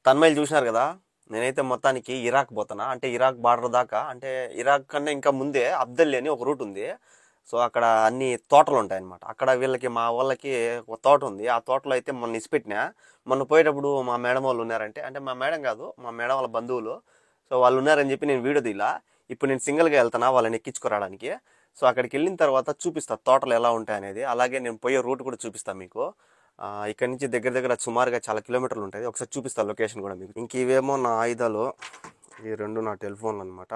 తన్మయిలు చూసినారు కదా. నేనైతే మొత్తానికి ఇరాక్ పోతానా, అంటే ఇరాక్ బార్డర్ దాకా, అంటే ఇరాక్ కన్నా ఇంకా ముందే అబ్దల్లీ అని ఒక రూట్ ఉంది. సో అక్కడ అన్ని తోటలు ఉంటాయి అనమాట. అక్కడ వీళ్ళకి మా వాళ్ళకి ఒక తోట ఉంది. ఆ తోటలో అయితే మొన్న ఇసిపెట్టినా. మొన్న పోయేటప్పుడు మా మేడం వాళ్ళు ఉన్నారంటే, అంటే మా మేడం కాదు, మా మేడం వాళ్ళ బంధువులు. సో వాళ్ళు ఉన్నారని చెప్పి నేను వీడియో తీలా. ఇప్పుడు నేను సింగిల్గా వెళ్తానా వాళ్ళని ఎక్కించుకోవడానికి. సో అక్కడికి వెళ్ళిన తర్వాత చూపిస్తా తోటలు ఎలా ఉంటాయి అనేది. అలాగే నేను పోయే రూట్ కూడా చూపిస్తాను మీకు. ఇక్కడ నుంచి దగ్గర దగ్గర సుమారుగా చాలా కిలోమీటర్లు ఉంటుంది. ఒకసారి చూపిస్తాను లొకేషన్ కూడా మీకు. ఇంక ఇవేమో నా ఆయుధాలు, ఈ రెండు నా టెలిఫోన్లు అనమాట,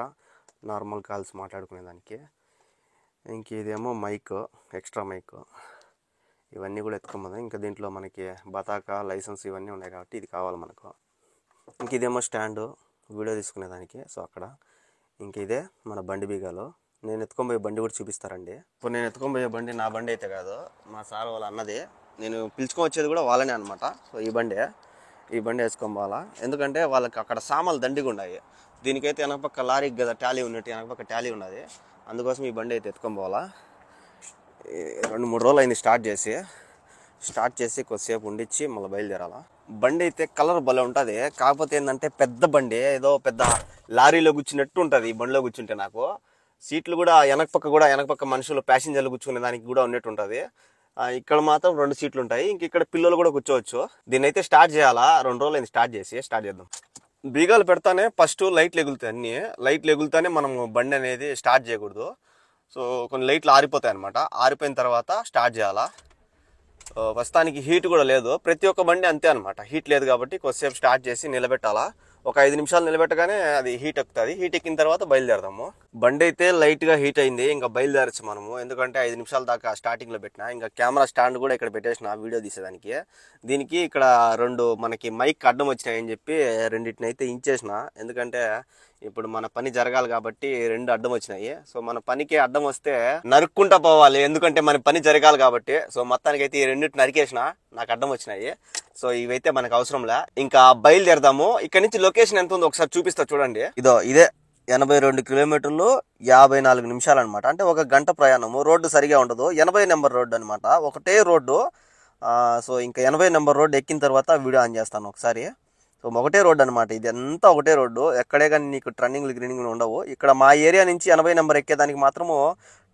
నార్మల్ కాల్స్ మాట్లాడుకునేదానికి. ఇంక ఇదేమో మైక్, ఎక్స్ట్రా మైక్, ఇవన్నీ కూడా ఎత్తుకోమది. ఇంకా దీంట్లో మనకి బతాకా లైసెన్స్ ఇవన్నీ ఉన్నాయి కాబట్టి ఇది కావాలి మనకు. ఇంక ఇదేమో స్టాండు వీడియో తీసుకునేదానికి. సో అక్కడ ఇంక ఇదే మన బండి బీగాలు. నేను ఎత్తుకొని బండి కూడా చూపిస్తారండి. ఇప్పుడు నేను ఎత్తుకొని బండి నా బండి అయితే కాదు, మా సార్ వాళ్ళ అన్నది. నేను పిలుచుకొని వచ్చేది కూడా వాళ్ళనే అనమాట. సో ఈ బండి వేసుకొని పోవాలా, ఎందుకంటే వాళ్ళకి అక్కడ సామాన్లు దండిగా ఉన్నాయి. దీనికైతే వెనకపక్క లారీకి కదా టాలీ ఉన్నట్టు వెనకపక్క టాలీ ఉన్నది. అందుకోసం ఈ బండి అయితే ఎత్తుకొని పోవాలా. 2-3 రోజులు అయింది స్టార్ట్ చేసి కొద్దిసేపు ఉండిచ్చి మళ్ళీ బయలుదేరాలా. బండి అయితే కలర్ భలే ఉంటుంది. కాకపోతే ఏంటంటే పెద్ద బండి, ఏదో పెద్ద లారీలో కూర్చున్నట్టు ఉంటుంది ఈ బండిలో కూర్చుంటే. నాకు సీట్లు కూడా వెనకపక్క మనుషులు ప్యాసింజర్లు కూర్చునే దానికి కూడా ఉన్నట్టు ఉంటుంది. ఇక్కడ మాత్రం 2 సీట్లు ఉంటాయి. ఇంక ఇక్కడ పిల్లలు కూడా కూర్చోవచ్చు. దీన్ని అయితే స్టార్ట్ చేయాలా. 2 రోజులు అయింది స్టార్ట్ చేద్దాం. బీగాలు పెడతానే ఫస్ట్ లైట్లు ఎగులుతాయి. అన్ని లైట్లు ఎగులుతానే మనం బండి అనేది స్టార్ట్ చేయకూడదు. సో కొన్ని లైట్లు ఆరిపోతాయి అనమాట. ఆరిపోయిన తర్వాత స్టార్ట్ చేయాలా. ప్రస్తుతానికి హీట్ కూడా లేదు. ప్రతి ఒక్క బండి అంతే అనమాట. హీట్ లేదు కాబట్టి కొద్దిసేపు స్టార్ట్ చేసి నిలబెట్టాలా. ఒక 5 నిమిషాలు నిలబెట్టగానే అది హీట్ ఎక్కుతుంది. హీట్ ఎక్కిన తర్వాత బయలుదేరదాము. బండి అయితే లైట్గా హీట్ అయింది. ఇంకా బయలుదేరచ్చు మనము, ఎందుకంటే 5 నిమిషాల దాకా స్టార్టింగ్లో పెట్టినా. ఇంకా కెమెరా స్టాండ్ కూడా ఇక్కడ పెట్టేసిన వీడియో తీసేదానికి. దీనికి ఇక్కడ 2 మనకి మైక్ అడ్డం వచ్చినాయని చెప్పి రెండింటిని అయితే ఇంచేసిన. ఎందుకంటే ఇప్పుడు మన పని జరగాలి కాబట్టి 2 అడ్డం వచ్చినాయి. సో మన పనికి అడ్డం వస్తే నరుక్కుంటా పోవాలి, ఎందుకంటే మన పని జరగాలి కాబట్టి. సో మొత్తానికి అయితే ఈ 2 నరికేసిన, నాకు అడ్డం వచ్చినాయి. సో ఇవైతే మనకు అవసరంలే. ఇంకా బయలుదేరదాము. ఇక్కడ నుంచి లొకేషన్ ఎంత ఉందో ఒకసారి చూపిస్తా చూడండి. ఇదే 82 కిలోమీటర్లు 54 నిమిషాలు అనమాట. అంటే 1 గంట ప్రయాణము. రోడ్డు సరిగా ఉండదు. 80 నెంబర్ రోడ్డు అనమాట, ఒకటే రోడ్డు. సో ఇంకా 80 నెంబర్ రోడ్డు ఎక్కిన తర్వాత వీడియో ఆన్ చేస్తాను ఒకసారి. సో ఒకటే రోడ్డు అనమాట, ఇది అంతా ఒకటే రోడ్డు. ఎక్కడే కానీ నీకు ట్రన్నింగ్లు ఉండవు. ఇక్కడ మా ఏరియా నుంచి 80 నెంబర్ ఎక్కేదానికి మాత్రము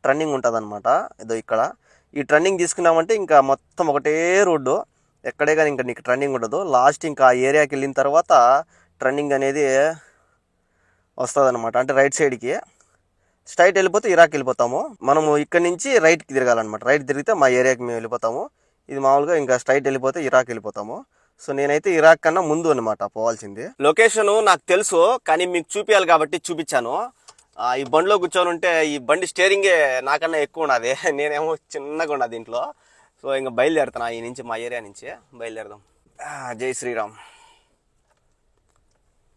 ట్రన్నింగ్ ఉంటుంది అనమాట. ఇక్కడ ఈ ట్రన్నింగ్ తీసుకున్నామంటే ఇంకా మొత్తం ఒకటే రోడ్డు. ఎక్కడే కానీ ఇంకా నీకు ట్రన్నింగ్ ఉండదు. లాస్ట్ ఇంకా ఆ ఏరియాకి వెళ్ళిన తర్వాత ట్రన్నింగ్ అనేది వస్తుంది అనమాట. అంటే రైట్ సైడ్కి స్ట్రైట్ వెళ్ళిపోతే ఇరాక్ వెళ్ళిపోతాము. మనము ఇక్కడ నుంచి రైట్కి తిరగాలన్నమాట. రైట్ తిరిగితే మా ఏరియాకి మేము వెళ్ళిపోతాము. ఇది మామూలుగా ఇంకా స్ట్రైట్ వెళ్ళిపోతే ఇరాక్ వెళ్ళిపోతాము. సో నేనైతే ఇరాక్ కన్నా ముందు అనమాట పోవాల్సింది. లొకేషన్ నాకు తెలుసు, కానీ మీకు చూపించాలి కాబట్టి చూపించాను. ఈ బండిలో కూర్చొని ఉంటే ఈ బండి స్టీరింగే నాకన్నా ఎక్కువ ఉన్నది, నేనేమో చిన్నగా ఉన్నా దీంట్లో. సో ఇంకా బయలుదేరుతున్నా ఈ నుంచి, మా ఏరియా నుంచి బయలుదేరదాం. జై శ్రీరామ్.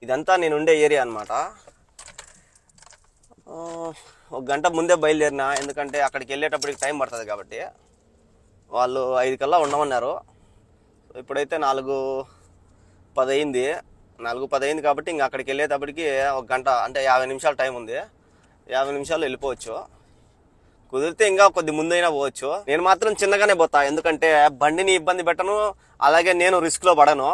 ఇదంతా నేను ఉండే ఏరియా అనమాట. 1 గంట ముందే బయలుదేరినా, ఎందుకంటే అక్కడికి వెళ్ళేటప్పటికి టైం పడుతుంది కాబట్టి. వాళ్ళు 5 కల్లా ఉండమన్నారు. ఇప్పుడైతే 4:10 అయింది. 4:10 అయింది కాబట్టి ఇంకా అక్కడికి వెళ్ళేటప్పటికి 1 గంట, అంటే 50 నిమిషాలు టైం ఉంది. 50 నిమిషాలు వెళ్ళిపోవచ్చు. కుదిరితే ఇంకా కొద్ది ముందైనా పోవచ్చు. నేను మాత్రం చిన్నగానే పోతా, ఎందుకంటే బండిని ఇబ్బంది పెట్టను, అలాగే నేను రిస్క్లో పడను.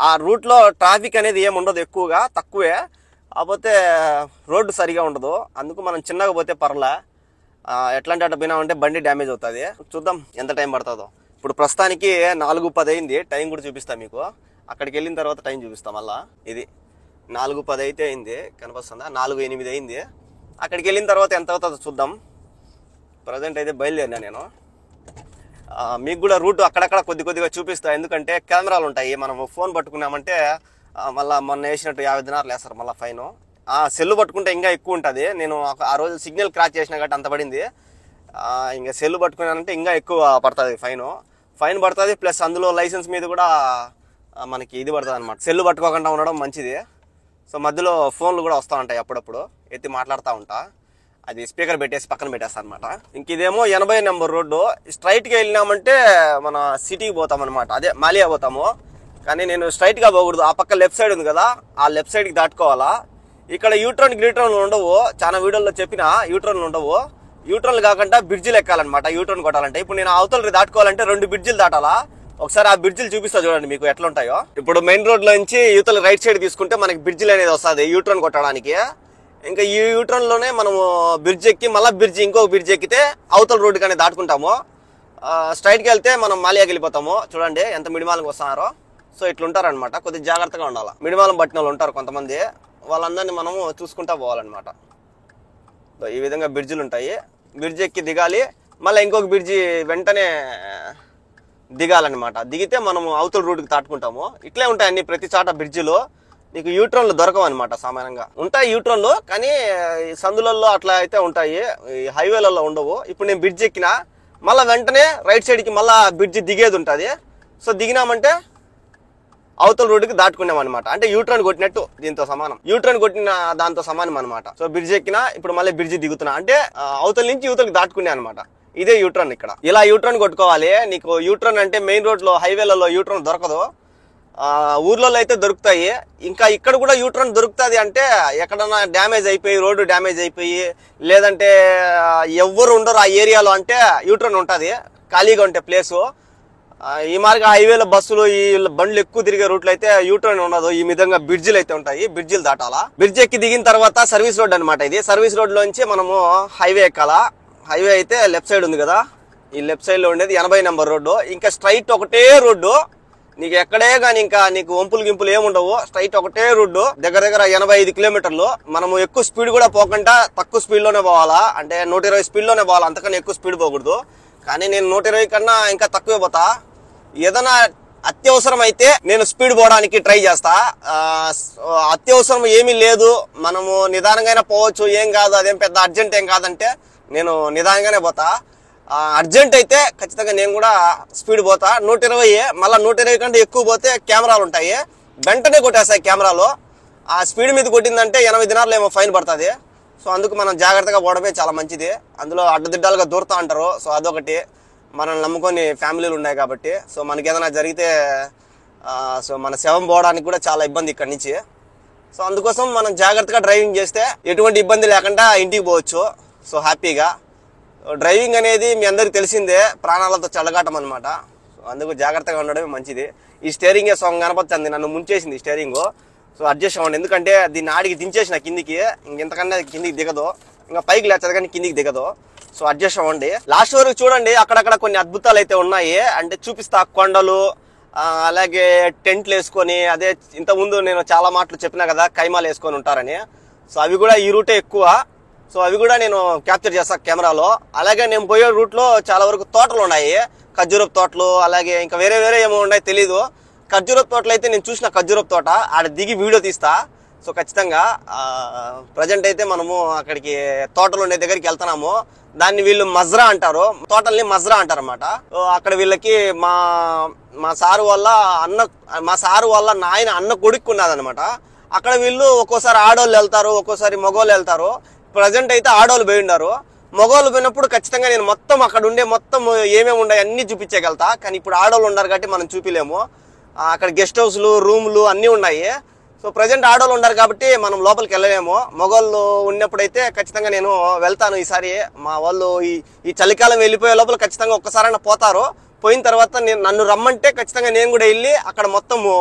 ఆ రూట్లో ట్రాఫిక్ అనేది ఏముండదు, ఎక్కువగా తక్కువే. కాకపోతే రోడ్డు సరిగా ఉండదు, అందుకు మనం చిన్నగా పోతే పర్లే. ఎట్లాంటి అట్ట పోయినామంటే బండి డ్యామేజ్ అవుతుంది. చూద్దాం ఎంత టైం పడుతుందో. ఇప్పుడు ప్రస్తుతానికి 4:10 అయింది. టైం కూడా చూపిస్తాను మీకు. అక్కడికి వెళ్ళిన తర్వాత టైం చూపిస్తాం మళ్ళా. ఇది 4:10 అయితే అయింది, కనిపిస్తుందా? 4:08 అయింది. అక్కడికి వెళ్ళిన తర్వాత ఎంత అవుతుందో చూద్దాం. ప్రజెంట్ అయితే బయలుదేరినా నేను. మీకు కూడా రూట్ అక్కడక్కడ కొద్దిగా చూపిస్తా, ఎందుకంటే కెమెరాలు ఉంటాయి. మనం ఫోన్ పట్టుకున్నామంటే మళ్ళీ మొన్న వేసినట్టు 50 దినార్లు వేస్తారు మళ్ళీ ఫైన్. సెల్లు పట్టుకుంటే ఇంకా ఎక్కువ ఉంటుంది. నేను ఆ రోజు సిగ్నల్ క్రాస్ చేసిన కాబట్టి అంత పడింది. ఇంకా సెల్లు పట్టుకున్నానంటే ఇంకా ఎక్కువ పడుతుంది ఫైన్ పడుతుంది. ప్లస్ అందులో లైసెన్స్ మీద కూడా మనకి ఇది పడుతుంది అనమాట. సెల్లు పట్టుకోకుండా ఉండడం మంచిది. సో మధ్యలో ఫోన్లు కూడా వస్తూ ఉంటాయి, అప్పుడప్పుడు ఎత్తి మాట్లాడుతూ ఉంటా. అది స్పీకర్ పెట్టేసి పక్కన పెట్టేస్తా అనమాట. ఇంక ఇదేమో 80 నెంబర్ రోడ్డు. స్ట్రైట్గా వెళ్ళినామంటే మన సిటీకి పోతాం అనమాట, అదే మాలియా పోతాము. కానీ నేను స్ట్రైట్గా పోకూడదు, ఆ పక్క లెఫ్ట్ సైడ్ ఉంది కదా, ఆ లెఫ్ట్ సైడ్కి దాటుకోవాలా. ఇక్కడ యూట్రన్ గ్లీట్రన్లు ఉండవు, చాలా వీడియోలో చెప్పిన యూట్రన్లు ఉండవు. యూట్రన్లు కాకుండా బ్రిడ్జిలు ఎక్కాలన్నమాట యూట్రన్ కొట్టాలంటే. ఇప్పుడు నేను అవతలకి దాటుకోవాలంటే 2 బ్రిడ్జిలు దాటాలా. ఒకసారి ఆ బ్రిడ్జిలు చూపిస్తా చూడండి మీకు ఎట్లా ఉంటాయో. ఇప్పుడు మెయిన్ రోడ్ లో నుంచి యూతల రైట్ సైడ్ తీసుకుంటే మనకి బ్రిడ్జిలు అనేది వస్తుంది యూటర్న్ కొట్టడానికి. ఇంకా ఈ యూటర్న్ లోనే మనము బ్రిడ్జ్ ఎక్కి మళ్ళీ ఇంకో బ్రిడ్జ్ ఎక్కితే అవతల రోడ్డు కానీ దాటుకుంటాము. స్ట్రైట్ కి వెళ్తే మనం మాలియాకి వెళ్ళిపోతాము. చూడండి ఎంత మిడిమాలంకి వస్తున్నారో. సో ఇట్లుంటారనమాట, కొద్దిగా జాగ్రత్తగా ఉండాలి. మిడిమాలం పట్టిన వాళ్ళు ఉంటారు కొంతమంది, వాళ్ళందరినీ మనము చూసుకుంటా పోవాలన్నమాట. ఈ విధంగా బ్రిడ్జిలు ఉంటాయి. బ్రిడ్జ్ ఎక్కి దిగాలి, మళ్ళీ ఇంకొక బ్రిడ్జి వెంటనే దిగాలన్నమాట. దిగితే మనము అవతల రోడ్డుకి దాటుకుంటాము. ఇట్లే ఉంటాయి అన్ని ప్రతి చాట బ్రిడ్జిలు. నీకు యూట్రన్లు దొరకవు అనమాట. సామాన్యంగా ఉంటాయి యూట్రన్లు, కానీ సందులలో అట్లా అయితే ఉంటాయి, ఈ హైవేలలో ఉండవు. ఇప్పుడు నేను బ్రిడ్జ్ ఎక్కినా మళ్ళీ వెంటనే రైట్ సైడ్కి మళ్ళీ బ్రిడ్జ్ దిగేది ఉంటుంది. సో దిగినామంటే అవతల రోడ్డుకి దాటుకున్నాం అనమాట. అంటే యూట్రన్ కొట్టినట్టు దీంతో సమానం, యూట్రన్ కొట్టిన దాంతో సమానం అనమాట. సో బ్రిడ్జ్ ఎక్కినా ఇప్పుడు మళ్ళీ బ్రిడ్జ్ దిగుతున్నా అంటే అవతల నుంచి యువతలకి దాటుకున్నా అనమాట. ఇదే యూట్రన్. ఇక్కడ ఇలా యూట్రన్ కొట్టుకోవాలి. నీకు యూట్రన్ అంటే మెయిన్ రోడ్ లో హైవేలలో యూట్రన్ దొరకదు, ఊర్లలో అయితే దొరుకుతాయి. ఇంకా ఇక్కడ కూడా యూట్రన్ దొరుకుతుంది అంటే ఎక్కడన్నా డ్యామేజ్ అయిపోయి, రోడ్డు డ్యామేజ్ అయిపోయి, లేదంటే ఎవ్వరు ఉండరు ఆ ఏరియాలో అంటే యూట్రన్ ఉంటుంది, ఖాళీగా ఉంటే ప్లేసు. ఈ మార్గ హైవేలో బస్సులు ఈ బండ్లు ఎక్కువ తిరిగే రూట్లు అయితే యూటర్న్ ఉండదు. ఈ విధంగా బ్రిడ్జిలు అయితే ఉంటాయి, బ్రిడ్జిలు దాటాలా. బ్రిడ్జ్ ఎక్కి దిగిన తర్వాత సర్వీస్ రోడ్ అనమాట. ఇది సర్వీస్ రోడ్ లోంచి మనము హైవే ఎక్కాలా. హైవే అయితే లెఫ్ట్ సైడ్ ఉంది కదా, ఈ లెఫ్ట్ సైడ్ లో ఉండేది 80 నెంబర్ రోడ్డు. ఇంకా స్ట్రైట్ ఒకటే రోడ్డు, నీకు ఎక్కడే గానీ ఇంకా నీకు వంపులు గింపులు ఏముండవు. స్ట్రైట్ ఒకటే రోడ్డు, దగ్గర 85 కిలోమీటర్లు. మనము ఎక్కువ స్పీడ్ కూడా పోకుండా తక్కువ స్పీడ్ లోనే పోవాలా. అంటే 120 స్పీడ్ లోనే పోవాలా, అంతకన్నా ఎక్కువ స్పీడ్ పోకూడదు. కానీ నేను 120 కన్నా ఇంకా తక్కువే పోతా. ఏదైనా అత్యవసరం అయితే నేను స్పీడ్ పోవడానికి ట్రై చేస్తా. అత్యవసరం ఏమీ లేదు, మనము నిదానంగానే పోవచ్చు, ఏం కాదు, అదేం పెద్ద అర్జెంట్ ఏం కాదంటే నేను నిదానంగానే పోతా. అర్జెంట్ అయితే ఖచ్చితంగా నేను కూడా స్పీడ్ పోతా. 120, మళ్ళీ 120 కంటే ఎక్కువ పోతే కెమెరాలు ఉంటాయి, వెంటనే కొట్టేస్తాయి కెమెరాలో. ఆ స్పీడ్ మీద కొట్టిందంటే 80 దినార్లు ఏమో ఫైన్ పడుతుంది. సో అందుకు మనం జాగ్రత్తగా పోవడమే చాలా మంచిది. అందులో అడ్డదిడ్డాలుగా దూరుతా అంటారు. సో అదొకటి, మనల్ని నమ్ముకొని ఫ్యామిలీలు ఉన్నాయి కాబట్టి. సో మనకి ఏదైనా జరిగితే సో మన శవం పోవడానికి కూడా చాలా ఇబ్బంది ఇక్కడి నుంచి. సో అందుకోసం మనం జాగ్రత్తగా డ్రైవింగ్ చేస్తే ఎటువంటి ఇబ్బంది లేకుండా ఇంటికి పోవచ్చు. సో హ్యాపీగా. డ్రైవింగ్ అనేది మీ అందరికి తెలిసిందే, ప్రాణాలతో చెలగాటం అనమాట. సో అందుకు జాగ్రత్తగా ఉండడమే మంచిది. ఈ స్టీరింగే సొంగ కనపడుతుంది, నన్ను ముంచేసింది స్టీరింగ్. సో అడ్జస్ట్ అవ్వండి, ఎందుకంటే దీన్ని ఆడికి దించేసిన కిందికి, ఇంకెంతకన్నా కిందికి దిగదు, ఇంకా పైకి లేచదు కానీ కిందికి దిగదు. సో అడ్జస్ట్ అవ్వండి. లాస్ట్ వరకు చూడండి, అక్కడక్కడ కొన్ని అద్భుతాలు అయితే ఉన్నాయి. అంటే చూపిస్తా, కొండలు, అలాగే టెంట్లు వేసుకొని, అదే ఇంతకుముందు నేను చాలా మాటలు చెప్పినా కదా కైమాలు వేసుకొని ఉంటారని. సో అవి కూడా ఈ రూటే ఎక్కువ. సో అవి కూడా నేను క్యాప్చర్ చేస్తా కెమెరాలో. అలాగే నేను పోయే రూట్ లో చాలా వరకు తోటలు ఉన్నాయి, ఖర్జూరపు తోటలు, అలాగే ఇంకా వేరే ఏమో ఉన్నాయి తెలీదు. ఖర్జూరపు తోటలు అయితే నేను చూసిన ఖర్జూరపు తోట, ఆడ దిగి వీడియో తీస్తా. సో ఖచ్చితంగా ప్రజెంట్ అయితే మనము అక్కడికి తోటలు ఉండే దగ్గరికి వెళ్తున్నాము. దాన్ని వీళ్ళు మజ్రా అంటారు, తోటల్ని మజ్రా అంటారు అనమాట. అక్కడ వీళ్ళకి మా సారు వాళ్ళ నాయన అన్న కొడుకున్నదనమాట. అక్కడ వీళ్ళు ఒక్కోసారి ఆడోళ్ళు వెళ్తారు, ఒక్కోసారి మగోళ్ళు వెళ్తారు. ప్రజెంట్ అయితే ఆడోళ్ళు పోయి ఉన్నారు. మగోళ్ళు పోయినప్పుడు ఖచ్చితంగా నేను మొత్తం అక్కడ ఉండే మొత్తం ఏమేమి ఉన్నాయి అన్ని చూపించగలుగుతా. కానీ ఇప్పుడు ఆడోళ్ళు ఉన్నారు కాబట్టి మనం చూపిలేము. అక్కడ గెస్ట్ హౌస్లు, రూమ్లు అన్నీ ఉన్నాయి. సో ప్రజెంట్ ఆడోళ్ళు ఉన్నారు కాబట్టి మనం లోపలికి వెళ్ళలేము. మగవాళ్ళు ఉన్నప్పుడైతే ఖచ్చితంగా నేను వెళ్తాను. ఈసారి మా వాళ్ళు ఈ చలికాలం వెళ్ళిపోయే లోపల ఖచ్చితంగా ఒక్కసారైనా పోతారు. పోయిన తర్వాత నన్ను రమ్మంటే ఖచ్చితంగా నేను కూడా వెళ్ళి అక్కడ మొత్తము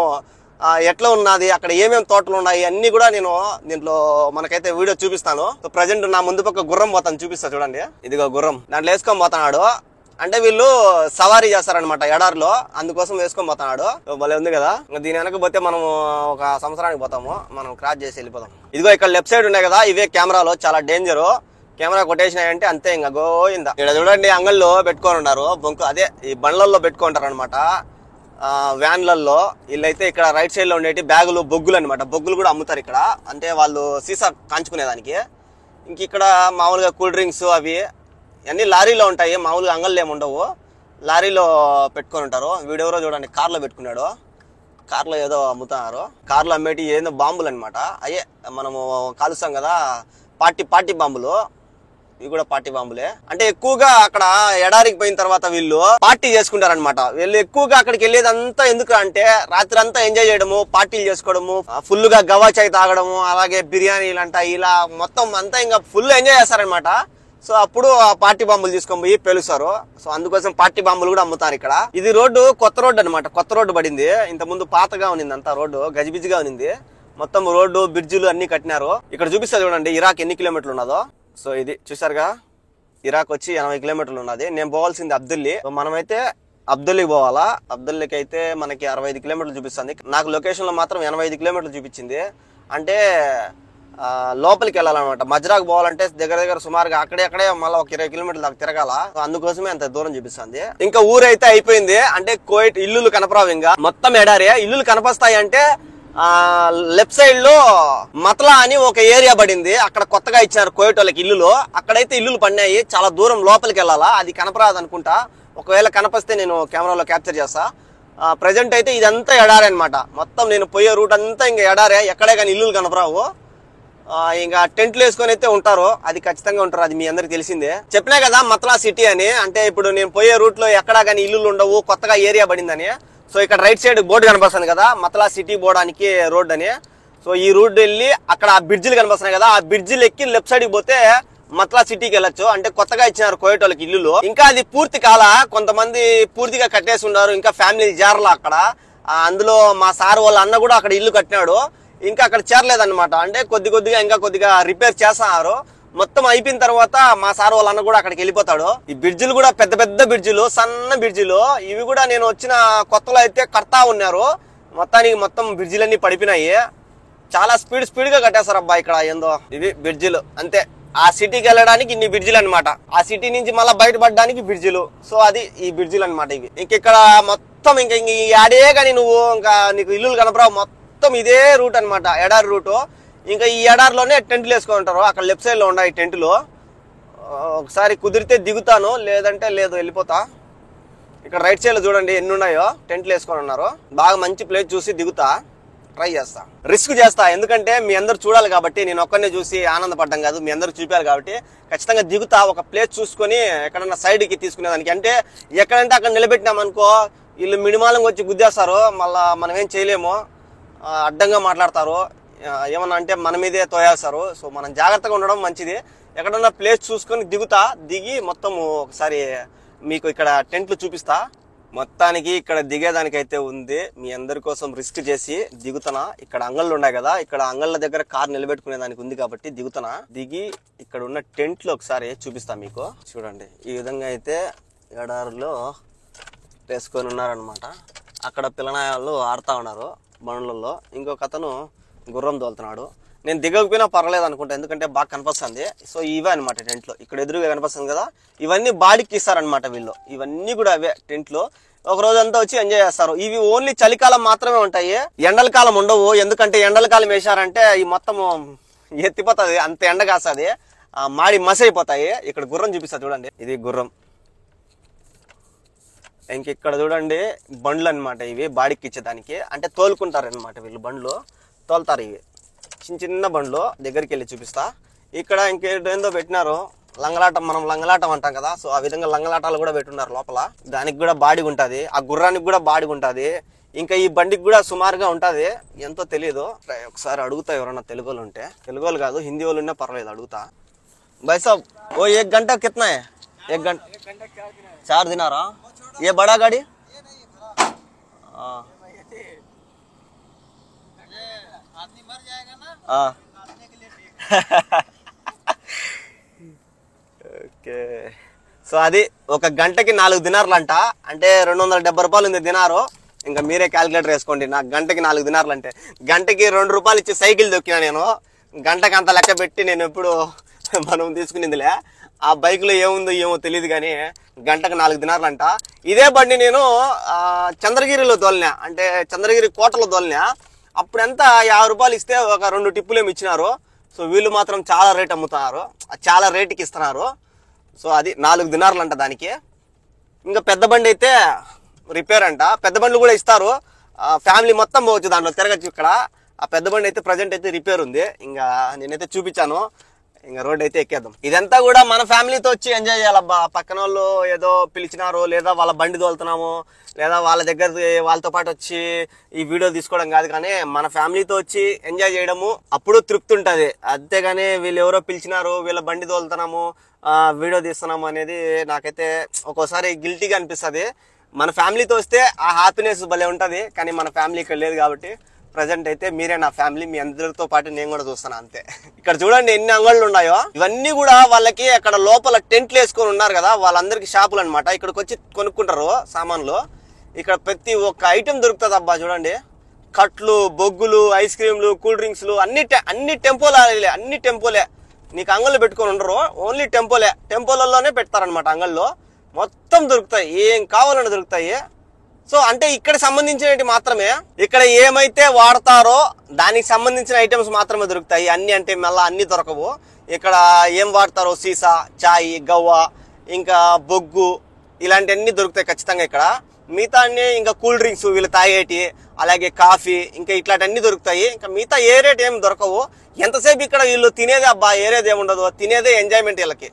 ఎట్లా ఉన్నది, అక్కడ ఏమేమి తోటలు ఉన్నాయి అన్ని కూడా నేను దీంట్లో మనకైతే వీడియో చూపిస్తాను. సో ప్రజెంట్ నా ముందు పక్క గుర్రం పోతాను, చూపిస్తా చూడండి. ఇదిగో గుర్రం, దాంట్లో వేసుకొని పోతున్నాడు. అంటే వీళ్ళు సవారీ చేస్తారనమాట ఎడారిలో, అందుకోసం వేసుకొని పోతున్నాడు. భలే ఉంది కదా. దీని వెనక పోతే మనం ఒక సంవత్సరానికి పోతాము, మనం క్రాస్ చేసి వెళ్ళిపోతాం. ఇదిగో ఇక్కడ లెఫ్ట్ సైడ్ ఉన్నాయి కదా, ఇవే కెమెరాలో చాలా డేంజరు. కెమెరా కొట్టేసినాయంటే అంతే, ఇంకా గోయిందా. ఇక్కడ చూడండి అంగల్లో పెట్టుకొని ఉన్నారు, బొంకు అదే ఈ బండ్లల్లో పెట్టుకుంటారు అనమాట, వ్యాన్లలో. వీళ్ళైతే ఇక్కడ రైట్ సైడ్ లో ఉండేటి బ్యాగులు, బొగ్గులు అనమాట. బొగ్గులు కూడా అమ్ముతారు ఇక్కడ, అంటే వాళ్ళు సీసా కాంచుకునేదానికి. ఇంక ఇక్కడ మామూలుగా కూల్ డ్రింక్స్ అవి అన్ని లారీలో ఉంటాయి, మామూలుగా అంగళ్ళు ఏమి ఉండవు, లారీలో పెట్టుకొని ఉంటారు. వీడెవరో చూడండి కార్లో పెట్టుకున్నాడు, కార్లో ఏదో అమ్ముతున్నారు. కార్లో అమ్మేటి ఏదో బాంబులు అనమాట. అయ్యే మనము కాలుస్తాం కదా పార్టీ బాంబులు, ఇవి కూడా పార్టీ బాంబులే. అంటే ఎక్కువగా అక్కడ ఎడారికి పోయిన తర్వాత వీళ్ళు పార్టీ చేసుకుంటారనమాట. వీళ్ళు ఎక్కువగా అక్కడికి వెళ్ళేది అంతా ఎందుకు అంటే రాత్రి అంతా ఎంజాయ్ చేయడము, పార్టీలు చేసుకోవడము, ఫుల్ గా గవా చాయ్ తాగడము, అలాగే బిర్యానీలు అంట, ఇలా మొత్తం అంతా ఇంకా ఫుల్ ఎంజాయ్ చేస్తారనమాట. సో అప్పుడు ఆ పార్టీ బాంబులు తీసుకొని పోయి పేలుస్తారు. సో అందుకోసం పార్టీ బాంబులు కూడా అమ్ముతారు ఇక్కడ. ఇది రోడ్డు కొత్త రోడ్డు అనమాట, కొత్త రోడ్డు పడింది. ఇంత ముందు పాతగా ఉన్నింది అంతా, రోడ్డు గజిబిజిగా ఉన్నింది. మొత్తం రోడ్డు బ్రిడ్జిలు అన్ని కట్టినారు. ఇక్కడ చూపిస్తా చూడండి ఇరాక్ ఎన్ని కిలోమీటర్లు ఉన్నదో. సో ఇది చూసారుగా, ఇరాక్ వచ్చి 80 కిలోమీటర్లు ఉన్నది. నేను పోవాల్సింది అబ్దుల్లి. సో మనమైతే అబ్దుల్లికి పోవాలా. అబ్దుల్లికి అయితే మనకి 65 కిలోమీటర్లు చూపిస్తుంది. నాకు లొకేషన్ లో మాత్రం 85 కిలోమీటర్లు చూపించింది. అంటే లోపలికి వెళ్ళాలన్నమాట. మజ్రాకు పోవాలంటే దగ్గర సుమారుగా అక్కడే మళ్ళీ ఒక 20 కిలోమీటర్లు దాకా తిరగాల. అందుకోసమే అంత దూరం చూపిస్తుంది. ఇంకా ఊరైతే అయిపోయింది. అంటే కోయిట్ ఇల్లులు కనపరావు, ఇంకా మొత్తం ఎడారే. ఇల్లులు కనపస్తాయి అంటే లెఫ్ట్ సైడ్ లో మతలా అని ఒక ఏరియా పడింది, అక్కడ కొత్తగా ఇచ్చారు కోయిట్ వాళ్ళకి ఇల్లులు. అక్కడైతే ఇల్లులు పడినాయి, చాలా దూరం లోపలికి వెళ్ళాలా. అది కనపరాదు అనుకుంటా, ఒకవేళ కనపస్తే నేను కెమెరాలో క్యాప్చర్ చేస్తా. ప్రజెంట్ అయితే ఇదంతా ఎడారే అనమాట. మొత్తం నేను పోయే రూట్ అంతా ఇంకా ఎడారే, ఎక్కడే కానీ ఇల్లులు కనపరావు. ఇంకా టెంట్లు వేసుకొని అయితే ఉంటారు, అది ఖచ్చితంగా ఉంటారు. అది మీ అందరికి తెలిసిందే. చెప్పినా కదా మతలా సిటీ అని. అంటే ఇప్పుడు నేను పోయే రూట్ లో ఎక్కడా కానీ ఇల్లులు ఉండవు, కొత్తగా ఏరియా పడిందని. సో ఇక్కడ రైట్ సైడ్ బోర్డు కనిపిస్తుంది కదా, మతలా సిటీ పోవడానికి రోడ్ అని. సో ఈ రూట్ వెళ్ళి అక్కడ ఆ బ్రిడ్జిలు కనిపిస్తున్నాయి కదా, ఆ బ్రిడ్జిలు ఎక్కి లెఫ్ట్ సైడ్ పోతే మతలా సిటీకి వెళ్ళొచ్చు. అంటే కొత్తగా ఇచ్చినారు కోయిట్ వాళ్ళకి ఇల్లులు. ఇంకా అది పూర్తి కాల, కొంతమంది పూర్తిగా కట్టేసి ఉన్నారు, ఇంకా ఫ్యామిలీ చేరలా అక్కడ. అందులో మా సార్ వాళ్ళ అన్న కూడా అక్కడ ఇల్లు కట్టినాడు, ఇంకా అక్కడ చేరలేదన్నమాట. అంటే కొద్దిగా ఇంకా కొద్దిగా రిపేర్ చేస్తున్నారు. మొత్తం అయిపోయిన తర్వాత మా సార్ వాళ్ళ అన్న కూడా అక్కడికి వెళ్ళిపోతాడు. ఈ బ్రిడ్జిలు కూడా పెద్ద పెద్ద బ్రిడ్జిలు, సన్న బ్రిడ్జిలు. ఇవి కూడా నేను వచ్చిన కొత్తలో అయితే కడతా ఉన్నారు. మొత్తం బ్రిడ్జిలన్నీ పడిపోయినాయి. చాలా స్పీడ్ గా కట్టేస్తారు అబ్బా ఇక్కడ. ఏందో ఇవి బ్రిడ్జిలు అంతే. ఆ సిటీకి వెళ్ళడానికి ఇన్ని బ్రిడ్జిలు అనమాట, ఆ సిటీ నుంచి మళ్ళీ బయటపడడానికి బ్రిడ్జిలు. సో అది ఈ బ్రిడ్జిలు అనమాట ఇవి. ఇక్కడ మొత్తం ఇంకా ఈ ఆడే కానీ నువ్వు ఇంకా నీకు ఇల్లులు కనపరావు. మొత్తం ఇదే రూట్ అనమాట, ఎడారి రూటు. ఇంకా ఈ ఎడారిలోనే టెంట్లు వేసుకొని ఉంటారు. అక్కడ లెఫ్ట్ సైడ్ లో ఉన్నాయి టెంట్లు. ఒకసారి కుదిరితే దిగుతాను, లేదంటే లేదు, వెళ్ళిపోతా. ఇక్కడ రైట్ సైడ్ లో చూడండి ఎన్ని ఉన్నాయో టెంట్లు వేసుకొని ఉన్నారు. బాగా మంచి ప్లేస్ చూసి దిగుతా, ట్రై చేస్తా, రిస్క్ చేస్తా. ఎందుకంటే మీ అందరు చూడాలి కాబట్టి, నేను ఒక్కనే చూసి ఆనందపడ్డం కాదు, మీ అందరు చూపారు కాబట్టి ఖచ్చితంగా దిగుతా. ఒక ప్లేస్ చూసుకొని ఎక్కడన్నా సైడ్కి తీసుకునేదానికి. అంటే ఎక్కడంటే అక్కడ నిలబెట్టినాం అనుకో, వీళ్ళు మినిమాలంగా వచ్చి గుద్దేస్తారు, మళ్ళా మనం ఏం చేయలేము, అడ్డంగా మాట్లాడతారు, ఏమన్నా అంటే మన మీదే తోయేస్తారు. సో మనం జాగ్రత్తగా ఉండడం మంచిది. ఎక్కడన్నా ప్లేస్ చూసుకొని దిగుతా, దిగి మొత్తం ఒకసారి మీకు ఇక్కడ టెంట్లు చూపిస్తా. మొత్తానికి ఇక్కడ దిగేదానికైతే ఉంది. మీ అందరి కోసం రిస్క్ చేసి దిగుతున్నా. ఇక్కడ అంగళ్ళు ఉన్నాయి కదా, ఇక్కడ అంగళ్ళ దగ్గర కార్ నిలబెట్టుకునే దానికి ఉంది కాబట్టి దిగుతున్నా. దిగి ఇక్కడ ఉన్న టెంట్లు ఒకసారి చూపిస్తా మీకు. చూడండి, ఈ విధంగా అయితే ఎడారులో వేసుకొని ఉన్నారనమాట. అక్కడ పిల్లనాయాలు ఆడుతా ఉన్నారు బండ్లలో. ఇంకొక అతను గుర్రం తోలుతున్నాడు. నేను దిగకపోయినా పర్లేదు అనుకుంటా, ఎందుకంటే బాగా కనిపిస్తుంది. సో ఇవే అనమాట టెంట్లు. ఇక్కడ ఎదురుగా కనిపిస్తుంది కదా, ఇవన్నీ బాడీకి ఇస్తారనమాట వీళ్ళు. ఇవన్నీ కూడా అవే టెంట్లు. ఒక రోజు అంతా వచ్చి ఎంజాయ్ చేస్తారు. ఇవి ఓన్లీ చలికాలం మాత్రమే ఉంటాయి, ఎండల కాలం ఉండవు. ఎందుకంటే ఎండల కాలం వేసారంటే ఈ మొత్తము ఎత్తిపోతుంది, అంత ఎండ కాస్తుంది, మాడి మసి అయిపోతాయి. ఇక్కడ గుర్రం చూపిస్తా చూడండి, ఇది గుర్రం. ఇంకిక్కడ చూడండి బండ్లు అనమాట, ఇవి బాడీకి ఇచ్చేదానికి. అంటే తోలుకుంటారు అనమాట వీళ్ళు, బండ్లు తోలుతారు. ఇవి చిన్న బండ్లు. దగ్గరికి వెళ్ళి చూపిస్తా. ఇక్కడ ఇంకేందో పెట్టినారు, లంగలాటం. మనం లంగలాటం అంటాం కదా, సో ఆ విధంగా లంగలాటాలు కూడా పెట్టున్నారు లోపల. దానికి కూడా బాడీగా ఉంటుంది, ఆ గుర్రానికి కూడా బాడీగా ఉంటుంది. ఇంకా ఈ బండికి కూడా సుమారుగా ఉంటుంది, ఎంతో తెలియదు. ఒకసారి అడుగుతా ఎవరన్నా తెలుగు వాళ్ళు ఉంటే. తెలుగు వాళ్ళు కాదు, హిందీ వాళ్ళు ఉన్నా పర్లేదు, అడుగుతా. भाई साहब वो 1 घंटा कितना है? 1 घंटा 4 दिनारा। ये बड़ा गाड़ी आदमी मर जाएगा ना, ఓకే. సో అది ఒక గంటకి 4 దినార్లు అంట. అంటే 270 రూపాయలు ఉంది దినారు. ఇంకా మీరే క్యాలిక్యులేటర్ వేసుకోండి. నాకు గంటకి 4 దినార్లు అంటే గంటకి 2 రూపాయలు ఇచ్చి సైకిల్ దొక్కినా నేను. గంటకి అంత లెక్క పెట్టి నేను ఎప్పుడు మనం తీసుకునిందిలే. ఆ బైక్లో ఏముందో ఏమో తెలియదు కానీ గంటకు 4 దినార్లు అంట. ఇదే బండి నేను చంద్రగిరిలో తోలినా, అంటే చంద్రగిరి కోటలో తోలినా. అప్పుడు ఎంత 50 రూపాయలు ఇస్తే ఒక 2 టిప్పులు ఏమి ఇచ్చినారు. సో వీళ్ళు మాత్రం చాలా రేట్ అమ్ముతున్నారు, చాలా రేటుకి ఇస్తున్నారు. సో అది 4 దినార్లు అంట దానికి. ఇంకా పెద్ద బండి అయితే రిపేర్ అంట. పెద్ద బండ్లు కూడా ఇస్తారు, ఫ్యామిలీ మొత్తం పోవచ్చు దాంట్లో, తిరగచ్చు. ఇక్కడ ఆ పెద్ద బండి అయితే ప్రజెంట్ అయితే రిపేర్ ఉంది. ఇంకా నేనైతే చూపించాను. ఇంకా రోడ్ అయితే ఎక్కేద్దాం. ఇదంతా కూడా మన ఫ్యామిలీతో వచ్చి ఎంజాయ్ చేయాలబ్బా. పక్కన వాళ్ళు ఏదో పిలిచినారు, లేదా వాళ్ళ బండి తోలుతున్నాము, లేదా వాళ్ళ దగ్గర వాళ్ళతో పాటు వచ్చి ఈ వీడియో తీసుకోవడం కాదు, కానీ మన ఫ్యామిలీతో వచ్చి ఎంజాయ్ చేయడము అప్పుడు తృప్తి ఉంటుంది. అంతేగాని వీళ్ళు ఎవరో పిలిచినారు, వీళ్ళ బండి తోలుతున్నాము, వీడియో తీస్తున్నాము అనేది నాకైతే ఒక్కోసారి గిల్టీగా అనిపిస్తుంది. మన ఫ్యామిలీతో వస్తే ఆ హ్యాపీనెస్ భలే ఉంటుంది, కానీ మన ఫ్యామిలీ ఇక్కడ లేదు కాబట్టి ప్రజెంట్ అయితే మీరే నా ఫ్యామిలీ. మీ అందరితో పాటు నేను కూడా చూస్తాను అంతే. ఇక్కడ చూడండి ఎన్ని అంగళ్ళు ఉన్నాయో. ఇవన్నీ కూడా వాళ్ళకి అక్కడ లోపల టెంట్లు వేసుకొని ఉన్నారు కదా, వాళ్ళందరికీ షాపులు అనమాట. ఇక్కడికి వచ్చి కొనుక్కుంటారు సామాన్లు. ఇక్కడ ప్రతి ఒక్క ఐటెం దొరుకుతుంది అబ్బా. చూడండి, కట్లు, బొగ్గులు, ఐస్ క్రీమ్లు, కూల్ డ్రింక్స్లు అన్ని టెంపోలే, అన్ని టెంపోలే. నీకు అంగళ్ళు పెట్టుకొని ఉండరు, ఓన్లీ టెంపోలలోనే పెడతారనమాట. అంగళ్ళు మొత్తం దొరుకుతాయి, ఏం కావాలన్నా దొరుకుతాయి. సో అంటే ఇక్కడ సంబంధించినవి మాత్రమే, ఇక్కడ ఏమైతే వాడతారో దానికి సంబంధించిన ఐటమ్స్ మాత్రమే దొరుకుతాయి. అన్ని అంటే మళ్ళీ అన్ని దొరకవు. ఇక్కడ ఏం వాడతారో సీసా, చాయ్, గవ్వ, ఇంకా బొగ్గు ఇలాంటివన్నీ దొరుకుతాయి ఖచ్చితంగా ఇక్కడ. మిగతా అన్ని ఇంకా కూల్ డ్రింక్స్ వీళ్ళు తాగేటి, అలాగే కాఫీ, ఇంకా ఇట్లాంటివన్నీ దొరుకుతాయి. ఇంకా మిగతా ఏ రేట్ ఏమి దొరకవు. ఎంతసేపు ఇక్కడ వీళ్ళు తినేదే అబ్బా, ఏరేది ఏముండదు, తినేదే ఎంజాయ్మెంట్ వీళ్ళకి.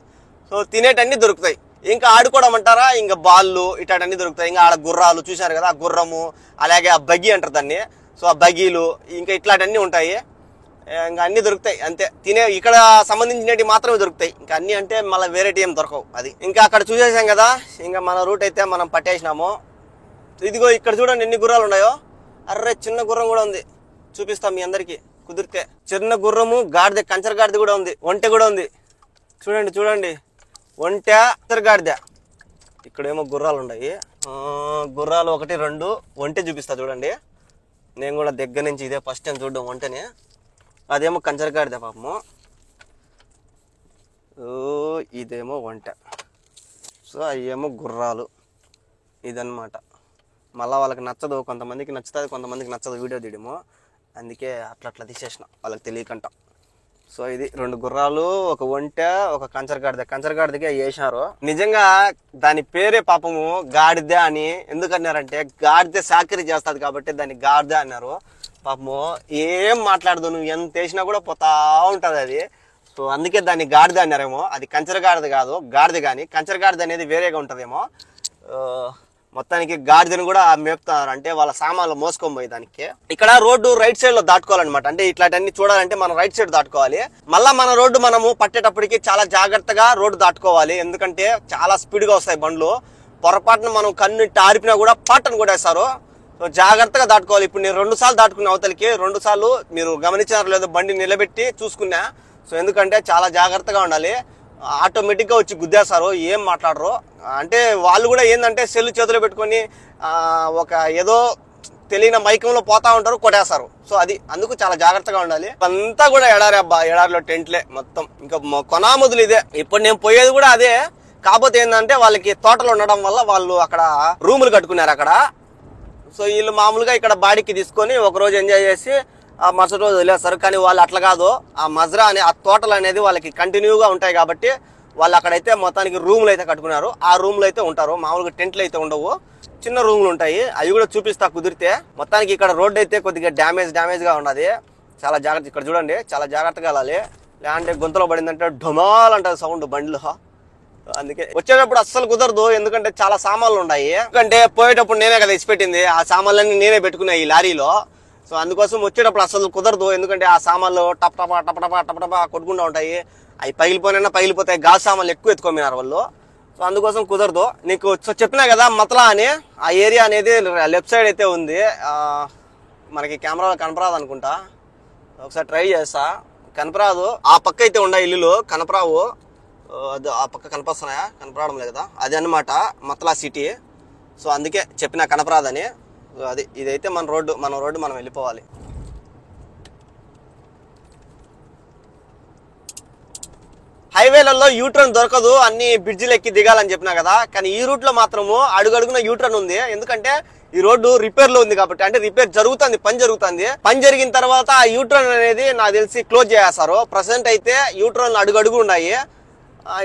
సో తినేటన్నీ దొరుకుతాయి. ఇంకా ఆడుకోవడం అంటారా, ఇంకా బాళ్ళు ఇట్లాంటివన్నీ దొరుకుతాయి. ఇంకా ఆడ గుర్రాలు చూశారు కదా, ఆ గుర్రము, అలాగే ఆ బగ్గి అంటారు దాన్ని. సో ఆ బగ్గీలు ఇంకా ఇట్లాంటివన్నీ ఉంటాయి. ఇంకా అన్ని దొరుకుతాయి అంతే. ఇక్కడ సంబంధించినవి మాత్రమే దొరుకుతాయి. ఇంకా అన్ని అంటే మళ్ళీ వెరైటీ ఏం దొరకవు. అది ఇంకా అక్కడ చూసేసాం కదా, ఇంకా మన రూట్ అయితే మనం పట్టేసినాము. ఇదిగో ఇక్కడ చూడండి ఎన్ని గుర్రాలు ఉన్నాయో. అర్రే చిన్న గుర్రం కూడా ఉంది, చూపిస్తాం మీ అందరికి కుదిరితే. చిన్న గుర్రము, గాడిద, కంచర గాడిద కూడా ఉంది, ఒంటె కూడా ఉంది. చూడండి ఒంటె, కంచర గాడిద. ఇక్కడేమో గుర్రాలు ఉన్నాయి. గుర్రాలు 1, 2, ఒంటె చూపిస్తా చూడండి. నేను కూడా దగ్గర నుంచి ఇదే ఫస్ట్ టైం చూడడం ఒంటెని. అదేమో కంచర గాడిద పాపము. ఇదేమో ఒంటె. సో అవేమో గుర్రాలు. ఇదన్నమాట. మళ్ళీ వాళ్ళకి నచ్చదు, కొంతమందికి నచ్చుతుంది, కొంతమందికి నచ్చదు వీడియో తీయడము. అందుకే అట్లా తీసేసిన వాళ్ళకి తెలియకంట. సో ఇది 2 గుర్రాలు, ఒక ఒంటె, ఒక కంచర గాడిదకే వేసినారు. నిజంగా దాని పేరే పాపము గాడిద అని ఎందుకన్నారంటే, గాడిద సాకరీ చేస్తుంది కాబట్టి దాన్ని గాడిద అన్నారు. పాపము ఏం మాట్లాడదు, నువ్వు ఎంత వేసినా కూడా పోతా ఉంటుంది అది. సో అందుకే దాన్ని గాడిద అన్నారేమో. అది కంచర గాడిద కాదు, గాడిద. కానీ కంచర గాడిద అనేది వేరేగా ఉంటుందేమో. మొత్తానికి గాడిదని కూడా మేపుతున్నారు, అంటే వాళ్ళ సామాన్లు మోసుకొని పోయి దానికి. ఇక్కడ రోడ్డు రైట్ సైడ్ లో దాటుకోవాలన్నమాట. అంటే ఇట్లాంటివన్నీ చూడాలంటే మనం రైట్ సైడ్ దాటుకోవాలి. మళ్ళా మన రోడ్డు మనము పట్టేటప్పటికి చాలా జాగ్రత్తగా రోడ్డు దాటుకోవాలి, ఎందుకంటే చాలా స్పీడ్ గా వస్తాయి బండ్లు. పొరపాటున మనం కన్ను ఆరిపినా కూడా పాటను కూడా వేస్తారు. సో జాగ్రత్తగా దాటుకోవాలి. ఇప్పుడు నేను 2 సార్లు దాటుకున్నా అవతలికి. 2 సార్లు మీరు గమనించారు లేదో, బండి నిలబెట్టి చూసుకున్నా. సో ఎందుకంటే చాలా జాగ్రత్తగా ఉండాలి. ఆటోమేటిక్ గా వచ్చి గుద్దేస్తారు, ఏం మాట్లాడరు. అంటే వాళ్ళు కూడా ఏంటంటే సెల్ చేతిలో పెట్టుకొని ఒక ఏదో తెలియని మైకంలో పోతా ఉంటారు, కొట్టేస్తారు. సో అందుకు చాలా జాగ్రత్తగా ఉండాలి. అంతా కూడా ఎడారి అబ్బా, ఎడారిలో టెంట్లే మొత్తం. ఇంకా కొనాముదులు ఇదే. ఇప్పుడు నేను పోయేది కూడా అదే. కాకపోతే ఏంటంటే వాళ్ళకి తోటలు ఉండడం వల్ల వాళ్ళు అక్కడ రూములు కట్టుకున్నారు అక్కడ. సో వీళ్ళు మామూలుగా ఇక్కడ బాడీకి తీసుకొని ఒక రోజు ఎంజాయ్ చేసి మరుసటి రోజు వదిలేస్తారు. కానీ వాళ్ళు అట్లా కాదు. ఆ మజ్రా అనే ఆ తోటలు అనేది వాళ్ళకి కంటిన్యూగా ఉంటాయి కాబట్టి వాళ్ళు అక్కడైతే మొత్తానికి రూములు అయితే కట్టుకున్నారు. ఆ రూమ్లో అయితే ఉంటారు. మామూలుగా టెంట్లు అయితే ఉండవు, చిన్న రూములు ఉంటాయి. అవి కూడా చూపిస్తా కుదిరితే. మొత్తానికి ఇక్కడ రోడ్డు అయితే కొద్దిగా డ్యామేజ్ గా ఉన్నది. చాలా జాగ్రత్త. ఇక్కడ చూడండి, చాలా జాగ్రత్తగా వెళ్ళాలి, లేదంటే గొంతులో పడిందంటే ఢమాల్ అంటారు సౌండ్ బండ్లు. అందుకే వచ్చేటప్పుడు అస్సలు కుదరదు, ఎందుకంటే చాలా సామాన్లు ఉన్నాయి. ఎందుకంటే పోయేటప్పుడు నేనే కదా ఇచ్చిపెట్టింది, ఆ సామాన్లన్నీ నేనే పెట్టుకున్నా ఈ లారీలో. సో అందుకోసం వచ్చేటప్పుడు అసలు కుదరదు, ఎందుకంటే ఆ సామాన్లు టపటపా కొట్టుకుంటూ ఉంటాయి. అవి పగిలిపోతాయి. గాజు సామాన్లు ఎక్కువ ఎత్తుకోమినారు వాళ్ళు. సో అందుకోసం కుదరదు. నీకు చెప్పినా కదా మతలా అని, ఆ ఏరియా అనేది లెఫ్ట్ సైడ్ అయితే ఉంది. మనకి కెమెరాలో కనపరాదు అనుకుంటా, ఒకసారి ట్రై చేస్తా. కనపరాదు. ఆ పక్క అయితే ఉండే ఇల్లులు కనపరావు. అది ఆ పక్క కనపస్తున్నాయా? కనపరావడం లేదు కదా. అది అన్నమాట మతలా సిటీ. సో అందుకే చెప్పిన కనపరాదని. అది ఇదైతే మన రోడ్డు మనం వెళ్ళిపోవాలి. హైవేలలో యూటర్న్ దొరకదు, అన్ని బ్రిడ్జిలు ఎక్కి దిగాలని చెప్పినా కదా. కానీ ఈ రూట్ లో మాత్రము అడుగడుగున యూటర్న్ ఉంది. ఎందుకంటే ఈ రోడ్డు రిపేర్ లో ఉంది కాబట్టి, అంటే రిపేర్ జరుగుతుంది, పని జరుగుతుంది. పని జరిగిన తర్వాత ఆ యూటర్న్ అనేది నాకు తెలిసి క్లోజ్ చేస్తారు. ప్రెసెంట్ అయితే యూటర్న్ అడుగడుగు ఉన్నాయి.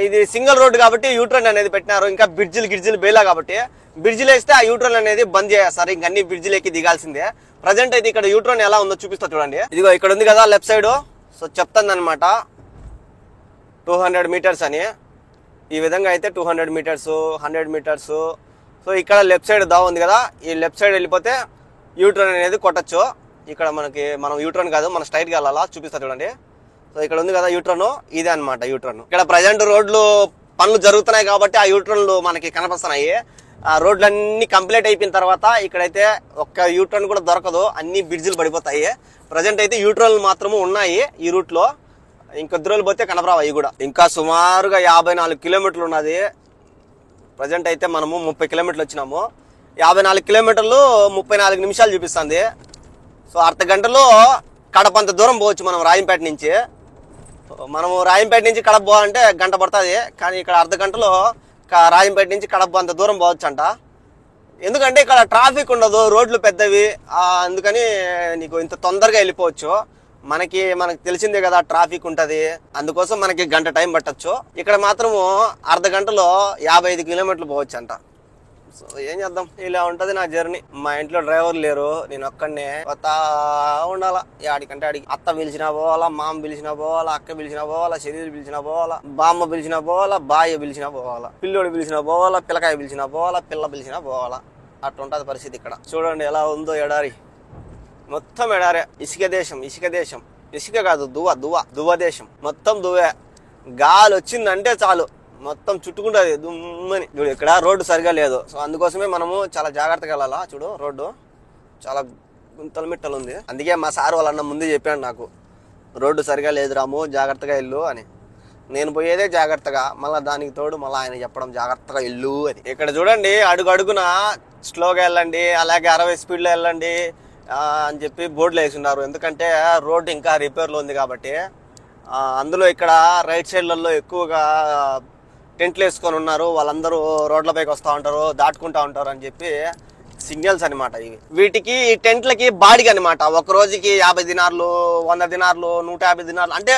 ఇది సింగిల్ రోడ్డు కాబట్టి యూటర్న్ అనేది పెట్టినారు. ఇంకా బ్రిడ్జిలు బేలా కాబట్టి బ్రిడ్జిలు వేస్తే ఆ యూటర్న్ అనేది బంద్ చేస్తారు. ఇంక అన్ని బ్రిడ్జిలు ఎక్కి దిగాల్సిందే. ప్రజెంట్ అయితే ఇక్కడ యూటర్న్ ఎలా ఉందో చూపిస్తా చూడండి. ఇదిగో ఇక్కడ ఉంది కదా లెఫ్ట్ సైడ్. సో చెప్తాను అనమాట. 200 మీటర్స్ అని. ఈ విధంగా అయితే 200 మీటర్స్, 100 మీటర్స్. సో ఇక్కడ లెఫ్ట్ సైడ్ దా ఉంది కదా, ఈ లెఫ్ట్ సైడ్ వెళ్ళిపోతే యూటర్న్ అనేది కొట్టచ్చు. ఇక్కడ మనం యూటర్న్ కాదు, మనం స్ట్రైట్గా వెళ్ళాలా, చూపిస్తా చూడండి. సో ఇక్కడ ఉంది కదా యూటర్న్, ఇదే అనమాట యూటర్న్. ఇక్కడ ప్రజెంట్ రోడ్లు పనులు జరుగుతున్నాయి కాబట్టి ఆ యూటర్న్లు మనకి కనిపిస్తున్నాయి. ఆ రోడ్లన్నీ కంప్లీట్ అయిపోయిన తర్వాత ఇక్కడైతే ఒక్క యూటర్న్ కూడా దొరకదు, అన్ని బ్రిడ్జిలు పడిపోతాయి. ప్రజెంట్ అయితే యూటర్న్లు మాత్రము ఉన్నాయి ఈ రూట్లో. ఇంకొద్ది రోజులు పోతే కనపరావు అవి కూడా. ఇంకా సుమారుగా 54 కిలోమీటర్లు ఉన్నది. ప్రజెంట్ అయితే మనము 30 కిలోమీటర్లు వచ్చినాము. 54 కిలోమీటర్లు 34 నిమిషాలు చూపిస్తుంది. సో అర్ధ గంటలో కడపంత దూరం పోవచ్చు మనం రాయంపేట నుంచి. మనము రాయంపేట నుంచి కడప పోవాలంటే గంట పడుతుంది, కానీ ఇక్కడ అర్ధ గంటలో రాయంపేట నుంచి కడప అంత దూరం పోవచ్చు అంట. ఎందుకంటే ఇక్కడ ట్రాఫిక్ ఉండదు, రోడ్లు పెద్దవి, అందుకని నీకు ఇంత తొందరగా వెళ్ళిపోవచ్చు. మనకి తెలిసిందే కదా ట్రాఫిక్ ఉంటుంది, అందుకోసం మనకి గంట టైం పట్టచ్చు. ఇక్కడ మాత్రము అర్ధ గంటలో 55 కిలోమీటర్లు పోవచ్చు అంట. సో ఏం చేద్దాం, ఇలా ఉంటుంది నా జర్నీ. మా ఇంట్లో డ్రైవర్ లేరు, నేను ఒక్కడనే కొత్త ఉండాలా. ఆడికంటే ఆడికి అత్త పిలిచినా పోవాలా, మామ పిలిచినా పోవాలా, అక్క పిలిచినా పోవాలా, చెల్లెలు పిలిచినా పోవాలా, బామ్మ పిలిచినా పోవాలా, బాయ్య పిలిచినా పోవాలా, పిల్లోడు పిలిచినా పోవాలా, పిల్లకాయ పిలిచినా పోవాలా, పిల్ల పిలిచినా పోవాలా. అట్లా ఉంటుంది పరిస్థితి ఇక్కడ. చూడండి ఎలా ఉందో ఎడారి, మొత్తం ఎడారే. ఇసుక దేశం, ఇసుక దేశం, ఇసుక కాదు దువ్వ దేశం, మొత్తం దువ్వే. గాలి వచ్చిందంటే చాలు మొత్తం చుట్టుకుంటుంది దుమ్మని. చూడు ఇక్కడ రోడ్డు సరిగా లేదు, సో అందుకోసమే మనము చాలా జాగ్రత్తగా వెళ్ళాలా. చూడు రోడ్డు చాలా గుంతలు మిట్టలు ఉంది. అందుకే మా సార్ వాళ్ళన్న ముందే చెప్పాడు నాకు, రోడ్డు సరిగా లేదు రాము, జాగ్రత్తగా వెళ్ళు అని. నేను పోయేదే జాగ్రత్తగా, మళ్ళీ దానికి తోడు మళ్ళీ ఆయన చెప్పడం జాగ్రత్తగా వెళ్ళు అని. ఇక్కడ చూడండి అడుగు అడుగున స్లోగా వెళ్ళండి, అలాగే 60 స్పీడ్లో వెళ్ళండి అని చెప్పి బోర్డులు వేసి ఉన్నారు. ఎందుకంటే రోడ్డు ఇంకా రిపేర్లో ఉంది కాబట్టి. అందులో ఇక్కడ రైట్ సైడ్లలో ఎక్కువగా టెంట్లు వేసుకొని ఉన్నారు, వాళ్ళందరూ రోడ్లపైకి వస్తూ ఉంటారు, దాటుకుంటూ ఉంటారు అని చెప్పి సిగ్నల్స్ అనమాట ఇవి. వీటికి ఈ టెంట్లకి బాడిగ అనమాట. ఒక రోజుకి 50 దినార్లు, 100 దినార్లు, 150 దినార్లు. అంటే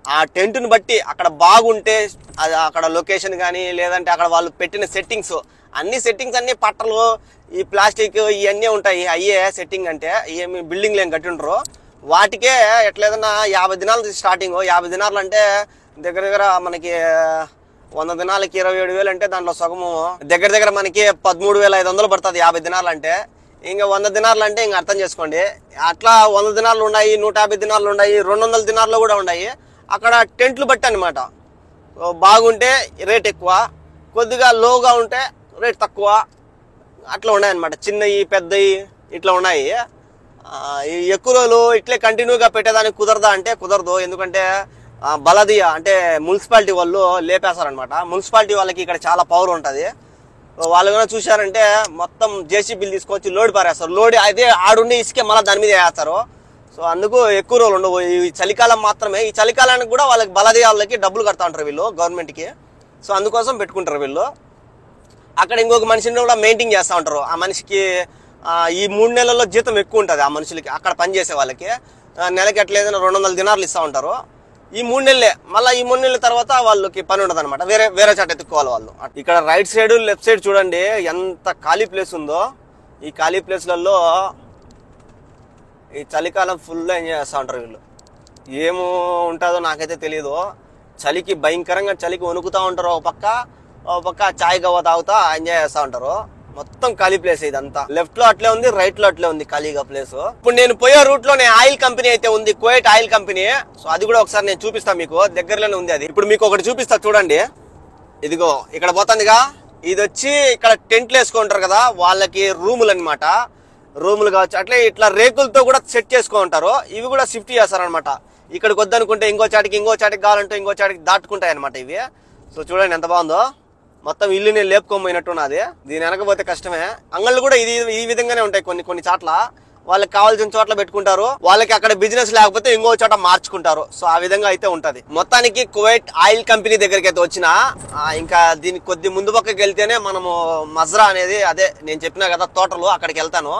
ఆ టెంట్ని బట్టి అక్కడ బాగుంటే అది అక్కడ లొకేషన్ కానీ, లేదంటే అక్కడ వాళ్ళు పెట్టిన సెట్టింగ్స్, అన్ని పట్టలు, ఈ ప్లాస్టిక్ ఇవన్నీ ఉంటాయి. అయ్యే సెట్టింగ్ అంటే ఏమి బిల్డింగ్లు ఏం కట్టిండ్రు, వాటికే ఎట్లేదన్నా 50 దినాలు స్టార్టింగ్. 50 దినార్లు అంటే దగ్గర మనకి 100 దినాలకి 27,000 అంటే దాంట్లో సగము దగ్గర మనకి 13,500 పడుతుంది 50 దినాలు అంటే. ఇంకా 100 దినార్లు అంటే ఇంకా అర్థం చేసుకోండి. అట్లా 100 దినార్లు ఉన్నాయి, 150 దినార్లు ఉన్నాయి, 200 దినార్లు కూడా ఉన్నాయి. అక్కడ టెంట్లు బట్టి అనమాట. బాగుంటే రేట్ ఎక్కువ, కొద్దిగా లోగా ఉంటే రేట్ తక్కువ, అట్లా ఉన్నాయి అనమాట. చిన్నవి పెద్దవి ఇట్లా ఉన్నాయి. ఎక్కువ రోజులు ఇట్లే కంటిన్యూగా పెట్టేదానికి కుదరదా అంటే కుదరదు. ఎందుకంటే బలదియా అంటే మున్సిపాలిటీ వాళ్ళు లేపేస్తారనమాట. మున్సిపాలిటీ వాళ్ళకి ఇక్కడ చాలా పవర్ ఉంటుంది. వాళ్ళు కూడా చూశారంటే మొత్తం జేసీబీలు తీసుకొచ్చి లోడ్ పారేస్తారు. లోడ్ అయితే ఆడుండి ఇసుకే మళ్ళీ దాని మీద వేస్తారు. సో అందుకు ఎక్కువ రోజులు ఉండవు. ఈ చలికాలం మాత్రమే. ఈ చలికాలానికి కూడా వాళ్ళకి బలదియాలకి డబ్బులు కడతా ఉంటారు వీళ్ళు గవర్నమెంట్కి. సో అందుకోసం పెట్టుకుంటారు వీళ్ళు. అక్కడ ఇంకొక మనిషిని కూడా మెయింటైన్ చేస్తూ ఉంటారు. ఆ మనిషికి ఈ 3 నెలల్లో జీతం ఎక్కువ ఉంటుంది. ఆ మనుషులకి అక్కడ పనిచేసే వాళ్ళకి నెలకి ఎట్లేదైనా 200 దినార్లు ఇస్తూ ఉంటారు. ఈ 3 నెలలే. మళ్ళీ ఈ 3 నెలల తర్వాత వాళ్ళకి పని ఉండదు అనమాట. వేరే చాట ఎత్తుకోవాలి వాళ్ళు. ఇక్కడ రైట్ సైడ్ లెఫ్ట్ సైడ్ చూడండి ఎంత ఖాళీ ప్లేస్ ఉందో. ఈ ఖాళీ ప్లేస్లలో ఈ చలికాలం ఫుల్ ఎంజాయ్ చేస్తూ ఉంటారు వీళ్ళు. ఏమో ఉంటుందో నాకైతే తెలియదు. చలికి భయంకరంగా చలికి వణుకుతూ ఉంటారు. ఒక పక్క చాయ్ గవ్వ తాగుతా ఎంజాయ్ చేస్తూ ఉంటారు. మొత్తం ఖాళీ ప్లేస్ ఇదంతా. లెఫ్ట్ లో అట్లే ఉంది, రైట్ లో అట్లే ఉంది ఖాళీగా ప్లేస్. ఇప్పుడు నేను పోయే రూట్ లోనే ఆయిల్ కంపెనీ అయితే ఉంది, కువైట్ ఆయిల్ కంపెనీ. సో అది కూడా ఒకసారి నేను చూపిస్తా మీకు, దగ్గరలోనే ఉంది అది. ఇప్పుడు మీకు ఒకటి చూపిస్తా చూడండి. ఇదిగో ఇక్కడ పోతుందిగా, ఇది వచ్చి ఇక్కడ టెంట్లు వేసుకుంటారు కదా వాళ్ళకి రూములు అనమాట. రూములు కావచ్చు, అట్లే ఇట్లా రేకులతో కూడా సెట్ చేసుకుంటారు. ఇవి కూడా షిఫ్ట్ చేస్తారనమాట. ఇక్కడికి వద్దనుకుంటే ఇంకో చాటికి కావాలంటే ఇంకో చాటికి దాటుకుంటాయి అనమాట ఇవి. సో చూడండి ఎంత బాగుందో. మొత్తం ఇల్లు నేను లేపుకోమైనట్టున్నది. దీని వెనకపోతే కష్టమే. అంగళ్ళు కూడా ఈ విధంగానే ఉంటాయి. కొన్ని చోట్ల వాళ్ళకి కావాల్సిన చోట్ల పెట్టుకుంటారు. వాళ్ళకి అక్కడ బిజినెస్ లేకపోతే ఇంకో చోట మార్చుకుంటారు. సో ఆ విధంగా అయితే ఉంటది. మొత్తానికి కువైట్ ఆయిల్ కంపెనీ దగ్గరికి అయితే వచ్చిన ఇంకా దీనికి కొద్ది ముందు పక్కకి వెళ్తేనే మనము మజ్రా అనేది, అదే నేను చెప్పినా కదా తోటలు, అక్కడికి వెళ్తాను.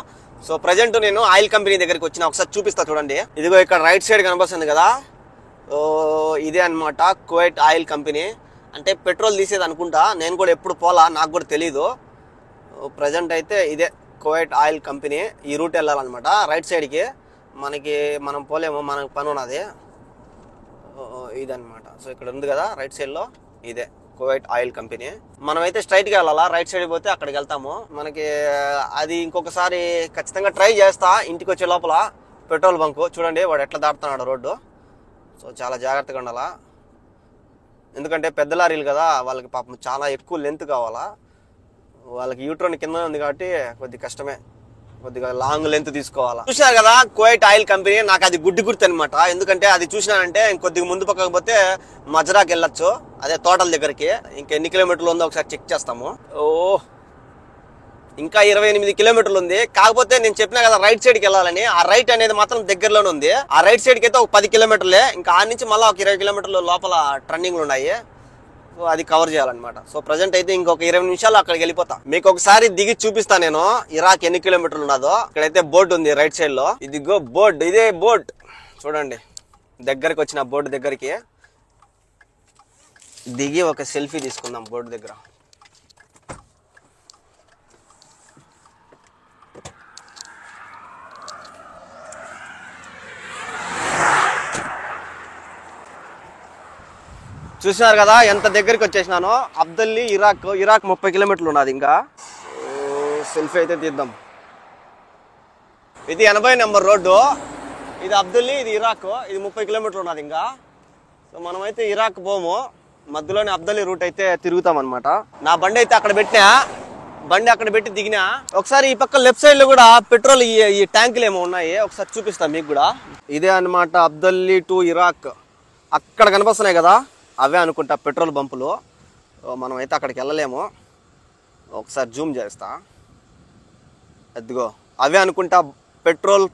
సో ప్రజెంట్ నేను ఆయిల్ కంపెనీ దగ్గరికి వచ్చిన, ఒకసారి చూపిస్తా చూడండి. ఇదిగో ఇక్కడ రైట్ సైడ్ కనిపిస్తుంది కదా, ఇదే అనమాట కువైట్ ఆయిల్ కంపెనీ. అంటే పెట్రోల్ తీసేది అనుకుంటా, నేను కూడా ఎప్పుడు పోలా, నాకు కూడా తెలీదు. ప్రజెంట్ అయితే ఇదే కువైట్ ఆయిల్ కంపెనీ. ఈ రూట్ వెళ్ళాలన్నమాట రైట్ సైడ్కి. మనం పోలేము, మనకు పని ఉన్నది. ఇదన్నమాట. సో ఇక్కడ ఉంది కదా రైట్ సైడ్ లో, ఇదే కువైట్ ఆయిల్ కంపెనీ. మనమైతే స్ట్రైట్ గా వెళ్ళాలా, రైట్ సైడ్ పోతే అక్కడికి వెళ్తాము. మనకి అది ఇంకొకసారి ఖచ్చితంగా ట్రై చేస్తా. ఇంటికి వచ్చే లోపల పెట్రోల్ బంక్ చూడండి, వాడు ఎట్లా దాటుతున్నాడు రోడ్డు. సో చాలా జాగ్రత్తగా ఉండాలా, ఎందుకంటే పెద్ద లారీలు కదా, వాళ్ళకి పాపం చాలా ఎక్కువ లెంత్ కావాలా. వాళ్ళకి యూట్రోన్ కింద ఉంది కాబట్టి కొద్దిగా కష్టమే, కొద్దిగా లాంగ్ లెంత్ తీసుకోవాలా. చూసినారు కదా కువైట్ ఆయిల్ కంపెనీ, నాకు అది గుర్తు అనమాట. ఎందుకంటే అది చూసినానంటే ఇంకొద్దిగా ముందు పక్కకు పోతే మజరాకి వెళ్ళొచ్చు, అదే తోటల దగ్గరికి. ఇంకా ఎన్ని కిలోమీటర్లు ఉందో ఒకసారి చెక్ చేస్తాము. ఇంకా 28 కిలోమీటర్లు ఉంది. కాకపోతే నేను చెప్పినా కదా రైట్ సైడ్కి వెళ్ళాలని, ఆ రైట్ అనేది మాత్రం దగ్గరలోనే ఉంది. ఆ రైట్ సైడ్కి అయితే ఒక 10 కిలోమీటర్లే, ఇంకా ఆ నుంచి మళ్ళీ ఒక 20 కిలోమీటర్లు లోపల టర్నింగ్లు ఉన్నాయి. సో అది కవర్ చేయాలన్నమాట. సో ప్రజెంట్ అయితే ఇంకొక 20 నిమిషాలు అక్కడికి వెళ్ళిపోతా. మీకు ఒకసారి దిగి చూపిస్తా నేను ఇరాక్ ఎన్ని కిలోమీటర్లు ఉన్నదో. ఇక్కడైతే బోర్డు ఉంది రైట్ సైడ్ లో, ఇదిగో బోర్డు, ఇదే బోర్డు చూడండి. దగ్గరికి వచ్చిన బోర్డు దగ్గరికి దిగి ఒక సెల్ఫీ తీసుకుందాం బోర్డు దగ్గర. చూసినారు కదా ఎంత దగ్గరికి వచ్చేసినానో. అబ్దల్లీ ఇరాక్ 30 కిలోమీటర్లు ఉన్నది. ఇంకా సెల్ఫీ అయితే తీద్దాం. ఇది 80 నెంబర్ రోడ్డు, ఇది అబ్దల్లీ, ఇది ఇరాక్. ఇది 30 కిలోమీటర్లు ఉన్నది ఇంకా. సో మనమైతే ఇరాక్ పోము, మధ్యలోనే అబ్దల్లీ రూట్ అయితే తిరుగుతాం అనమాట. నా బండి అయితే అక్కడ పెట్టినా, బండి అక్కడ పెట్టి దిగినా. ఒకసారి ఈ పక్క లెఫ్ట్ సైడ్ లో కూడా పెట్రోల్ ఈ ట్యాంకులు ఏమో ఉన్నాయి, ఒకసారి చూపిస్తాను మీకు కూడా. ఇదే అనమాట అబ్దల్లీ టు ఇరాక్. అక్కడ కనిపిస్తున్నాయి కదా, అవే అనుకుంటా పెట్రోల్ బంపులు. మనం అయితే అక్కడికి వెళ్ళలేము, ఒకసారి జూమ్ చేస్తా. అదిగో అవే అనుకుంటా పెట్రోల్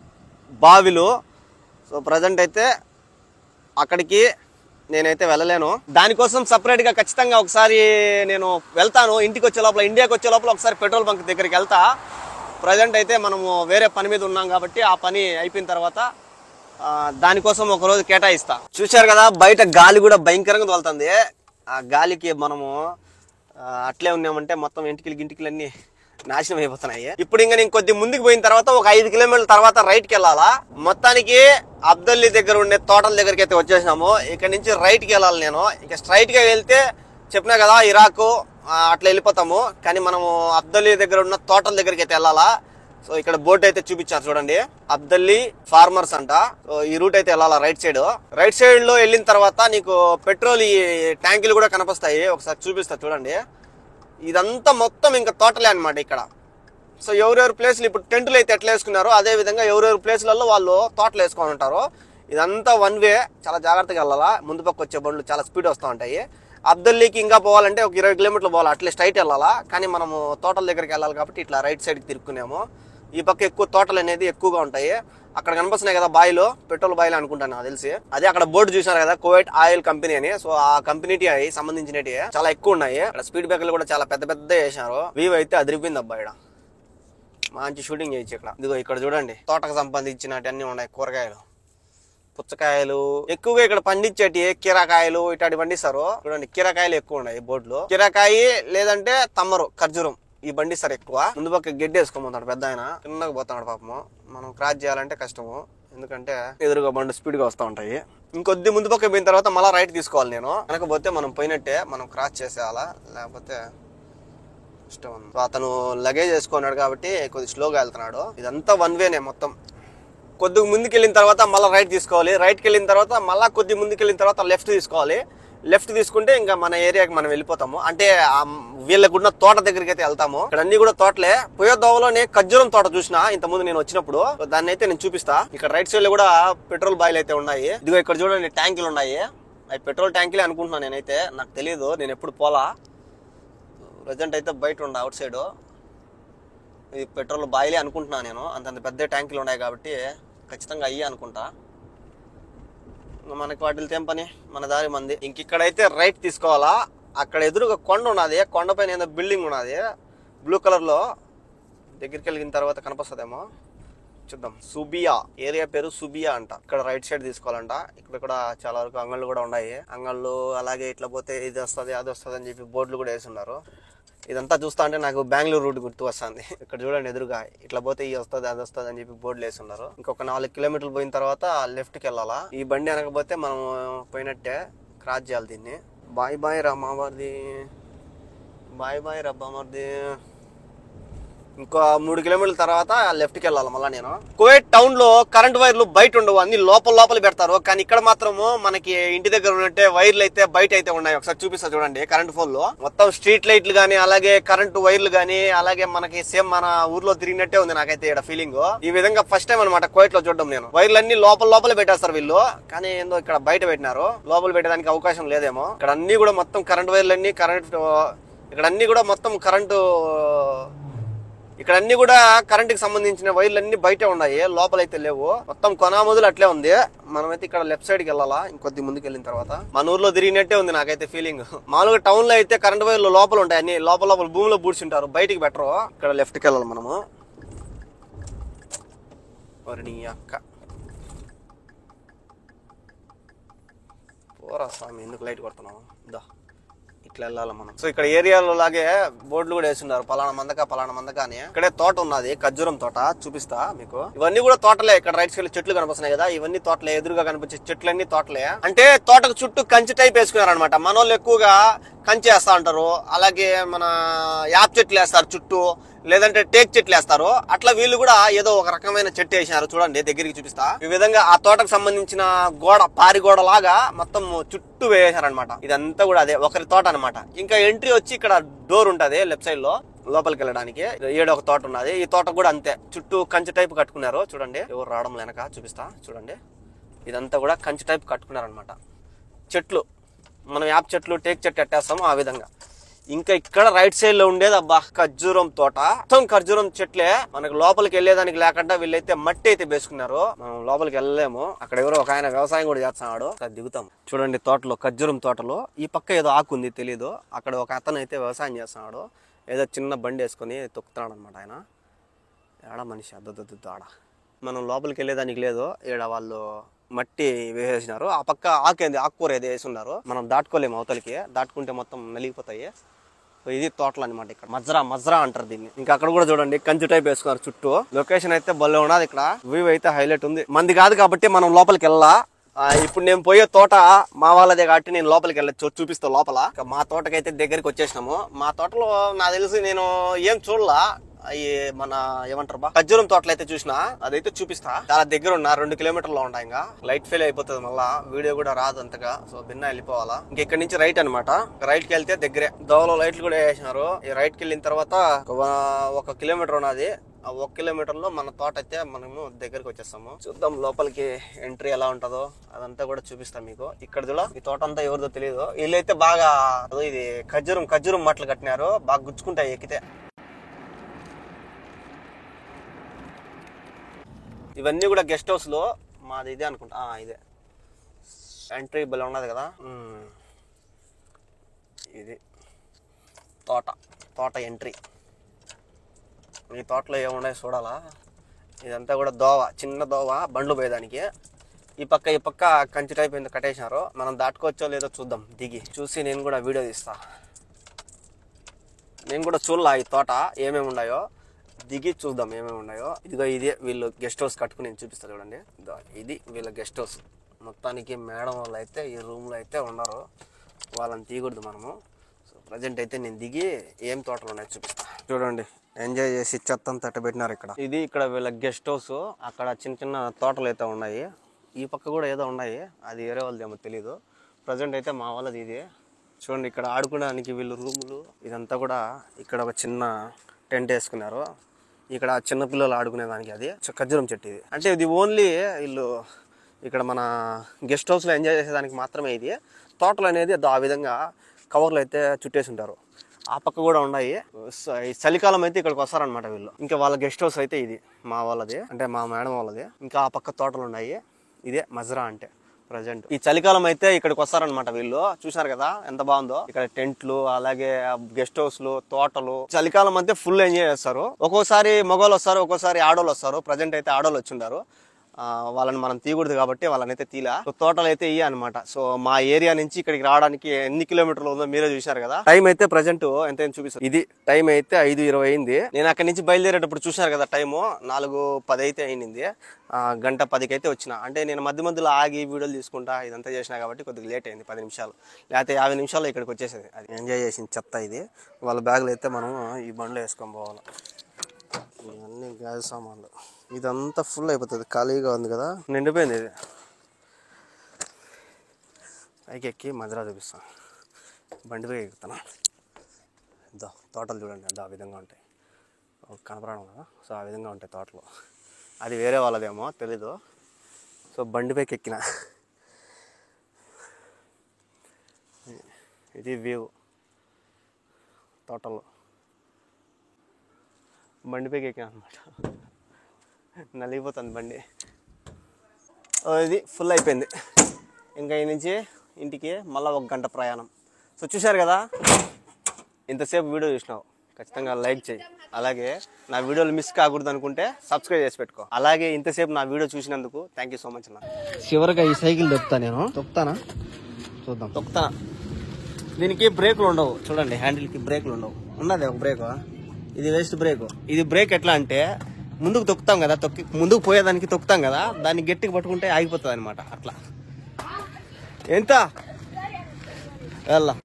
బావిలు. సో ప్రజెంట్ అయితే అక్కడికి నేనైతే వెళ్ళలేను. దానికోసం సపరేట్గా ఖచ్చితంగా ఒకసారి నేను వెళ్తాను. ఇంటికి వచ్చే లోపల, ఇండియాకి వచ్చే లోపల ఒకసారి పెట్రోల్ బంక్ దగ్గరికి వెళ్తా. ప్రజెంట్ అయితే మనము వేరే పని మీద ఉన్నాం కాబట్టి ఆ పని అయిపోయిన తర్వాత దానికోసం ఒక రోజు కేటాయిస్తా. చూశారు కదా బయట గాలి కూడా భయంకరంగా తోలుతుంది. ఆ గాలికి మనము అట్లే ఉన్నామంటే మొత్తం ఇంటికి అన్ని నాశనం అయిపోతున్నాయి. ఇప్పుడు ఇంకా నేను కొద్ది ముందుకు పోయిన తర్వాత ఒక 5 కిలోమీటర్ల తర్వాత రైట్కి వెళ్ళాలా. మొత్తానికి అబ్దల్లీ దగ్గర ఉండే తోటల దగ్గరికి అయితే వచ్చేసినాము. ఇక్కడ నుంచి రైట్కి వెళ్ళాలి నేను. ఇక స్ట్రైట్ గా వెళ్తే చెప్పినా కదా ఇరాక్ అట్లా వెళ్ళిపోతాము. కానీ మనము అబ్దల్లీ దగ్గర ఉన్న తోటల దగ్గరికి అయితే వెళ్ళాలా. సో ఇక్కడ బోర్డు అయితే చూపించారు చూడండి, అబ్దల్లీ ఫార్మర్స్ అంట. సో ఈ రూట్ అయితే వెళ్ళాలా రైట్ సైడ్. రైట్ సైడ్ లో వెళ్ళిన తర్వాత నీకు పెట్రోల్ ఈ ట్యాంకులు కూడా కనిపిస్తాయి, ఒకసారి చూపిస్తా చూడండి. ఇదంతా మొత్తం ఇంకా తోటలే అనమాట ఇక్కడ. సో ఎవరెవరి ప్లేస్లు ఇప్పుడు టెంట్లు అయితే ఎట్లా వేసుకున్నారో అదే విధంగా ఎవరెవరి ప్లేస్లలో వాళ్ళు తోటలు వేసుకొని ఉంటారు. ఇదంతా వన్ వే, చాలా జాగ్రత్తగా వెళ్ళాలా. ముందు పక్క వచ్చే బండ్లు చాలా స్పీడ్ వస్తూ ఉంటాయి. అబ్దల్లీకి ఇంకా పోవాలంటే ఒక 20 కిలోమీటర్లు పోవాలి, అట్లే స్ట్రైట్ వెళ్ళాలా. కానీ మనము తోటల దగ్గరికి వెళ్ళాలి కాబట్టి ఇట్లా రైట్ సైడ్కి తిరుక్కున్నాము. ఈ పక్క ఎక్కువ తోటలు అనేది ఎక్కువగా ఉంటాయి. అక్కడ కనిపిస్తున్నాయి కదా బాయిలు, పెట్రోల్ బాయిలు అనుకుంటాను నాకు తెలిసి. అదే అక్కడ బోర్డు చూసారు కదా కువైట్ ఆయిల్ కంపెనీ అని. సో ఆ కంపెనీకి సంబంధించినవి చాలా ఎక్కువ ఉన్నాయి. అక్కడ స్పీడ్ బ్రేకర్లు కూడా చాలా పెద్ద పెద్ద వేసినారు. వ్యూ అయితే అదిరిపోయింది అబ్బా. ఇక్కడ మంచి షూటింగ్ చేయొచ్చు. ఇక్కడ ఇదిగో ఇక్కడ చూడండి తోటకు సంబంధించినవి అన్ని ఉన్నాయి. కూరగాయలు, పుచ్చకాయలు ఎక్కువగా ఇక్కడ పండించేటి, కీరకాయలు ఇట్లాంటి పండిస్తారు చూడండి. కీరకాయలు ఎక్కువ ఉన్నాయి బోర్డులో. కీరకాయ లేదంటే తమ్మరు, ఖర్జూరం ఈ పండిస్తారు ఎక్కువ. ముందు పక్క గడ్డి వేసుకోమంటాడు పెద్ద ఆయన, చిన్నగా పోతున్నాడు పాపము. మనం క్రాస్ చేయాలంటే కష్టము, ఎందుకంటే ఎదురుగా బండి స్పీడ్ గా వస్తూ ఉంటాయి. ఇంకొద్ది ముందు పక్క పోయిన తర్వాత మళ్ళీ రైట్ తీసుకోవాలి నేను. వెనకపోతే మనం పోయినట్టే, మనం క్రాస్ చేసేయాలా, లేకపోతే ఇష్టం. సో అతను లగేజ్ వేసుకున్నాడు కాబట్టి కొద్ది స్లోగా వెళ్తున్నాడు. ఇదంతా వన్ వేనే మొత్తం. కొద్దిగా ముందుకు వెళ్ళిన తర్వాత మళ్ళీ రైట్ తీసుకోవాలి. రైట్కి వెళ్ళిన తర్వాత మళ్ళీ కొద్ది ముందుకు వెళ్ళిన తర్వాత లెఫ్ట్ తీసుకోవాలి. లెఫ్ట్ తీసుకుంటే ఇంకా మన ఏరియాకి మనం వెళ్ళిపోతాము. అంటే వీళ్ళకున్న తోట దగ్గరికి అయితే వెళ్తాము. ఇక్కడ అన్ని కూడా తోటలే. పోయే దోవలోనే ఖర్జూరం తోట చూసిన ఇంతకుముందు నేను వచ్చినప్పుడు, దాన్ని అయితే నేను చూపిస్తా. ఇక్కడ రైట్ సైడ్ లో కూడా పెట్రోల్ బాయిల్ అయితే ఉన్నాయి. ఇదిగో ఇక్కడ చూడండి ట్యాంకులు ఉన్నాయి. అవి పెట్రోల్ ట్యాంకులే అనుకుంటున్నాను నేనైతే, నాకు తెలియదు, నేను ఎప్పుడు పోలా. ప్రజెంట్ అయితే బయట ఉండ అవుట్ సైడ్. ఇది పెట్రోల్ బాయిలే అనుకుంటున్నాను నేను, అంతంత పెద్ద ట్యాంకులు ఉన్నాయి కాబట్టి ఖచ్చితంగా అయ్యి అనుకుంటా. మనకి వాటితో ఏం పని, మన దారి మంది. ఇంకిక్కడైతే రైట్ తీసుకోవాలా. అక్కడ ఎదురుగా కొండ ఉన్నది, కొండపైన ఏదో బిల్డింగ్ ఉన్నది బ్లూ కలర్ లో. దగ్గరికి వెళ్ళిన తర్వాత కనిపిస్తుందేమో, చూద్దాం. సుబియా ఏరియా పేరు సుబియా అంట. ఇక్కడ రైట్ సైడ్ తీసుకోవాలంట. ఇక్కడ కూడా చాలా వరకు అంగళ్ళు కూడా ఉన్నాయి. అంగళ్ళు అలాగే ఇట్లా పోతే ఇది వస్తుంది అది వస్తుంది అని చెప్పి బోర్డులు కూడా వేసి ఉన్నారు. ఇదంతా చూస్తా అంటే నాకు బెంగళూరు రూట్ గుర్తు వస్తుంది. ఇక్కడ చూడండి ఎదురుగా ఇట్లా పోతే ఈ వస్తుంది అది వస్తుంది అని చెప్పి బోర్డులు వేసి ఉన్నారు. ఇంకొక 4 కిలోమీటర్లు పోయిన తర్వాత లెఫ్ట్ కి వెళ్ళాలా. ఈ బండి అనకపోతే మనం పోయినట్టే, క్రాస్ చేయాలి దీన్ని. బాయ్ బాయ్ రా మామర్ది, బాయ్ బాయ్ రా బామర్ది. ఇంకో 3 కిలోమీటర్ల తర్వాత లెఫ్ట్ కి వెళ్ళాలి మళ్ళీ. నేను కువైట్ టౌన్ లో కరెంట్ వైర్లు బయట ఉండవు, అన్ని లోపల పెడతారు. కానీ ఇక్కడ మాత్రము మనకి ఇంటి దగ్గర ఉన్నట్టే వైర్లు అయితే బయట అయితే ఉన్నాయి. ఒకసారి చూపిస్తా చూడండి. కరెంట్ ఫోన్ లో మొత్తం స్ట్రీట్ లైట్లు గానీ, అలాగే కరెంటు వైర్లు గానీ, అలాగే మనకి సేమ్ మన ఊర్లో తిరిగినట్టే ఉంది నాకైతే ఇక్కడ ఫీలింగ్. ఈ విధంగా ఫస్ట్ టైం అనమాట కువైట్ లో చూడడం నేను. వైర్లు అన్ని లోపల పెట్టేస్తారు వీళ్ళు, కానీ ఏందో ఇక్కడ బయట పెట్టినారు. లోపల పెట్టడానికి అవకాశం లేదేమో. ఇక్కడ అన్ని కూడా మొత్తం కరెంట్ వైర్లు అన్ని ఇక్కడ అన్ని కూడా మొత్తం ఇక్కడ అన్ని కూడా కరెంట్ కి సంబంధించిన వైర్లు అన్ని బయటే ఉన్నాయి, లోపలైతే లేవు. మొత్తం కొనా మొదలు అట్లే ఉంది. మనమైతే ఇక్కడ లెఫ్ట్ సైడ్ కి వెళ్ళాలా. ఇంకొద్ది ముందుకు వెళ్ళిన తర్వాత మన ఊర్లో తిరిగినట్టే ఉంది నాకైతే ఫీలింగ్. మామూలుగా టౌన్ లో అయితే కరెంట్ వైర్లు లోపల ఉంటాయి, అన్ని లోపల భూమిలో పూడ్చుంటారు, బయటికి బెటరు. ఇక్కడ లెఫ్ట్ కి వెళ్ళాలి మనము. నీ అక్క పోరా స్వామి, ఎందుకు లైట్ కొడుతున్నావు? దా ఇట్లా వెళ్ళాలి మనం. సో ఇక్కడ ఏరియాలో లాగే బోర్డులు కూడా వేస్తున్నారు, పలానా మందక అని. ఇక్కడే తోట ఉన్నది, ఖర్జూరం తోట, చూపిస్తా మీకు. ఇవన్నీ కూడా తోటలే. ఇక్కడ రైట్ సైడ్ చెట్లు కనిపిస్తున్నాయి కదా, ఇవన్నీ తోటలే. ఎదురుగా కనిపించే చెట్లన్నీ తోటలే. అంటే తోటకు చుట్టూ కంచి టైప్ వేసుకున్నారు అనమాట. మనోళ్ళు ఎక్కువగా కంచి వేస్తా ఉంటారు, అలాగే మన యాప్ చెట్లు వేస్తారు చుట్టూ, లేదంటే టేక్ చెట్లు వేస్తారు. అట్లా వీళ్ళు కూడా ఏదో ఒక రకమైన చెట్టు వేసినారు. చూడండి దగ్గరికి చూపిస్తా. ఈ విధంగా ఆ తోటకు సంబంధించిన గోడ, పారి గోడ లాగా మొత్తం చుట్టూ వేసారనమాట. ఇదంతా కూడా అదే ఒకరి తోట అనమాట. ఇంకా ఎంట్రీ వచ్చి ఇక్కడ డోర్ ఉంటది లెఫ్ట్ సైడ్ లో, లోపలికి వెళ్ళడానికి. ఒక తోట ఉన్నది. ఈ తోట కూడా అంతే, చుట్టూ కంచి టైప్ కట్టుకున్నారు. చూడండి, ఎవరు రావడం వెనక చూపిస్తా చూడండి. ఇదంతా కూడా కంచి టైప్ కట్టుకున్నారు అనమాట. చెట్లు మనం యాప్ చెట్లు, టేక్ చెట్టు ఎట్టేస్తాము ఆ విధంగా. ఇంకా ఇక్కడ రైట్ సైడ్ లో ఉండేది అబ్బా ఖర్జూరం తోట. మొత్తం ఖర్జూరం చెట్లే. మనకు లోపలికి వెళ్ళేదానికి లేకుండా వీళ్ళైతే మట్టి అయితే వేసుకున్నారు. మనం లోపలికి వెళ్ళలేము. అక్కడ ఎవరో ఒక ఆయన వ్యవసాయం కూడా చేస్తున్నాడు. దిగుతాం చూడండి. తోటలో, ఖర్జూరం తోటలో ఈ పక్క ఏదో ఆకుంది తెలీదు. అక్కడ ఒక అతను అయితే వ్యవసాయం చేస్తున్నాడు. ఏదో చిన్న బండి వేసుకొని తొక్కుతున్నాడు అనమాట ఆయన. ఏడా మనిషి అద్దద్దు ఆడ. మనం లోపలికి వెళ్ళేదానికి లేదు. ఈడ వాళ్ళు మట్టి వేసేసినారు. ఆ పక్క ఆకుకూర ఏదో వేసి ఉన్నారు. మనం దాటుకోలేము అవతలికి. దాటుకుంటే మొత్తం నలిగిపోతాయి. ఇది తోటలు అనమాట. ఇక్కడ మజ్రా అంటారు దీన్ని. ఇంకా అక్కడ కూడా చూడండి కంచు టైప్ వేసుకున్నారు చుట్టూ. లొకేషన్ అయితే భలే ఉన్నది. ఇక్కడ వ్యూ అయితే హైలైట్ ఉంది. మంది కాదు కాబట్టి మనం లోపలికి వెళ్ళా. ఇప్పుడు నేను పోయే తోట మా వాళ్ళదే కాబట్టి నేను లోపలికి వెళ్ళచ్చు, చూపిస్తా లోపల. మా తోటకైతే దగ్గరికి వచ్చేసినాము. మా తోటలో నాకు తెలిసి నేను ఏం చూడలా. అవి మన ఏమంటారు బా ఖర్జూరం తోటలు అయితే చూసినా, అదైతే చూపిస్తా. చాలా దగ్గర ఉన్నా, 2 కిలోమీటర్లు ఉంటాయి. ఇంకా లైట్ ఫెయిల్ అయిపోతుంది, మళ్ళా వీడియో కూడా రాదు అంతగా. సో భిన్న వెళ్ళిపోవాలా. ఇంక ఇక్కడ నుంచి రైట్ అనమాట. రైట్ కి వెళ్తే దగ్గరే. దోవలో లైట్లు కూడా వేసినారు. ఈ రైట్ కి వెళ్ళిన తర్వాత 1 కిలోమీటర్ ఉన్నది. ఆ 1 కిలోమీటర్ లో మన తోట అయితే మనము దగ్గరికి వచ్చేస్తాము. చూద్దాం లోపలికి ఎంట్రీ ఎలా ఉంటుందో అదంతా కూడా చూపిస్తాం మీకు. ఇక్కడ చూడ ఈ తోట అంతా ఎవరిదో తెలియదు. వీళ్ళైతే బాగా ఇది ఖర్జూరం మట్టలు కట్టినారు, బాగా గుచ్చుకుంటాయి ఎక్కితే. ఇవన్నీ కూడా గెస్ట్ హౌస్ లో మాది ఇదే అనుకుంటా. ఇదే ఎంట్రీ బల ఉన్నది కదా. ఇది తోట ఎంట్రీ. ఈ తోటలో ఏమున్నాయి చూడాలా. ఇదంతా కూడా చిన్న దోవ, బండ్లు పోయేదానికి. ఈ పక్క కంచి టైప్ ఎందుకు కట్టేసినారు. మనం దాటుకోవచ్చో లేదో చూద్దాం. దిగి చూసి నేను కూడా వీడియో తీస్తా. నేను కూడా చూడలా ఈ తోట ఏమేమి ఉన్నాయో. దిగి చూద్దాం ఏమేమి ఉన్నాయో. ఇదిగో ఇదే వీళ్ళు గెస్ట్ హౌస్ కట్టుకుని నేను చూపిస్తా చూడండి. ఇది వీళ్ళ గెస్ట్ హౌస్. మొత్తానికి మేడం వాళ్ళు అయితే ఈ రూమ్లో అయితే ఉన్నారు. వాళ్ళని తీయకూడదు మనము. సో ప్రజెంట్ అయితే నేను దిగి ఏం తోటలు ఉన్నాయో చూపిస్తా. చూడండి ఎంజాయ్ చేసి చెత్తం తట్టబెట్టినారు ఇక్కడ. ఇక్కడ వీళ్ళ గెస్ట్ హౌస్. అక్కడ చిన్న తోటలు అయితే ఉన్నాయి. ఈ పక్క కూడా ఏదో ఉన్నాయి, అది వేరే వాళ్ళదేమో తెలీదు. ప్రజెంట్ అయితే మా వాళ్ళది ఇది. చూడండి ఇక్కడ ఆడుకోవడానికి వీళ్ళు రూములు. ఇదంతా కూడా ఇక్కడ ఒక చిన్న టెంట్ వేసుకున్నారు. ఇక్కడ చిన్నపిల్లలు ఆడుకునేదానికి అది ఖర్జూరం చెట్టు. ఇది అంటే ఇది ఓన్లీ వీళ్ళు ఇక్కడ మన గెస్ట్ హౌస్లో ఎంజాయ్ చేసేదానికి మాత్రమే. ఇది తోటలు అనేది ఆ విధంగా కవర్లు అయితే చుట్టేసి ఉంటారు. ఆ పక్క కూడా ఉన్నాయి. చలికాలం అయితే ఇక్కడికి వస్తారనమాట వీళ్ళు. ఇంకా వాళ్ళ గెస్ట్ హౌస్ అయితే ఇది మా వాళ్ళది, అంటే మా మేడం వాళ్ళది. ఇంకా ఆ పక్క తోటలు ఉన్నాయి. ఇదే మజ్రా అంటే. ప్రజెంట్ ఈ చలికాలం అయితే ఇక్కడికి వస్తారనమాట వీళ్ళు. చూసారు కదా ఎంత బాగుందో. ఇక్కడ టెంట్లు, అలాగే గెస్ట్ హౌస్లు, తోటలు. చలికాలం అయితే ఫుల్ ఎంజాయ్ చేస్తారు. ఒక్కోసారి మగవాళ్ళు వస్తారు, ఒక్కోసారి ఆడోళ్ళు వస్తారు. ప్రజెంట్ అయితే ఆడోళ్ళు వచ్చిండారు. వాళ్ళని మనం తీయకూడదు కాబట్టి వాళ్ళని అయితే తీలా. సో తోటలు అయితే ఇయ్య అనమాట. సో మా ఏరియా నుంచి ఇక్కడికి రావడానికి ఎన్ని కిలోమీటర్లు ఉందో మీరే చూశారు కదా. టైం అయితే ప్రజెంట్ ఎంత చూపిస్తారు. ఇది టైం అయితే 5:20 అయింది. నేను అక్కడి నుంచి బయలుదేరేటప్పుడు చూశారు కదా టైము 4:10 అయితే అయింది. 1:10కి అయితే వచ్చిన. అంటే నేను మధ్యలో ఆగి వీడియోలు తీసుకుంటా ఇదంతా చేసినా కాబట్టి కొద్దిగా లేట్ అయింది 10 నిమిషాలు. లేకపోతే 50 నిమిషాల్లో ఇక్కడికి వచ్చేసేది. అది ఎంజాయ్ చేసిన చెత్త ఇది. వాళ్ళ బ్యాగులు అయితే మనం ఈ బండ్లో వేసుకొని పోవాలి. ఇవన్నీ గ్యాస్ సామాన్లు. ఇదంతా ఫుల్ అయిపోతుంది. ఖాళీగా ఉంది కదా, నిండిపోయింది ఇది. పైకి ఎక్కి మధ్యలో చూపిస్తాను. బండిపై ఎక్కుతాను. ఇద్దా తోటలు చూడండి, ఆ విధంగా ఉంటాయి. కనపడడం కదా. సో ఆ విధంగా ఉంటాయి తోటలు. అది వేరే వాళ్ళదేమో తెలీదు. సో బండిపైకి ఎక్కిన. ఇది వ్యూ తోటల్లో. బండిపైకి ఎక్కిన అనమాట. నలిగిపోతుంది బండి. ఇది ఫుల్ అయిపోయింది. ఇంకా ఈ నుంచి ఇంటికి మళ్ళీ 1 గంట ప్రయాణం. సో చూశారు కదా, ఇంతసేపు వీడియో చూసినావు, ఖచ్చితంగా లైక్ చేయి. అలాగే నా వీడియోలు మిస్ కాకూడదు అనుకుంటే సబ్స్క్రైబ్ చేసి పెట్టుకో. అలాగే ఇంతసేపు నా వీడియో చూసినందుకు థ్యాంక్ యూ సో మచ్ అన్న. చివరిగా ఈ సైకిల్ తొక్కుతా. నేను తొక్కుతానా? చూద్దాం. తొక్కుతానా. దీనికి బ్రేకులు ఉండవు చూడండి. హ్యాండిల్కి బ్రేకులు ఉండవు. ఉన్నది ఒక బ్రేక్. ఇది వేస్ట్ బ్రేక్. ఇది బ్రేక్ ఎట్లా అంటే ముందుకు తొక్కుతాం కదా, ముందుకు పోయేదానికి తొక్కుతాం కదా, దాన్ని గట్టిగా పట్టుకుంటే ఆగిపోతుంది అనమాట. అట్లా ఎంత వెళ్ళా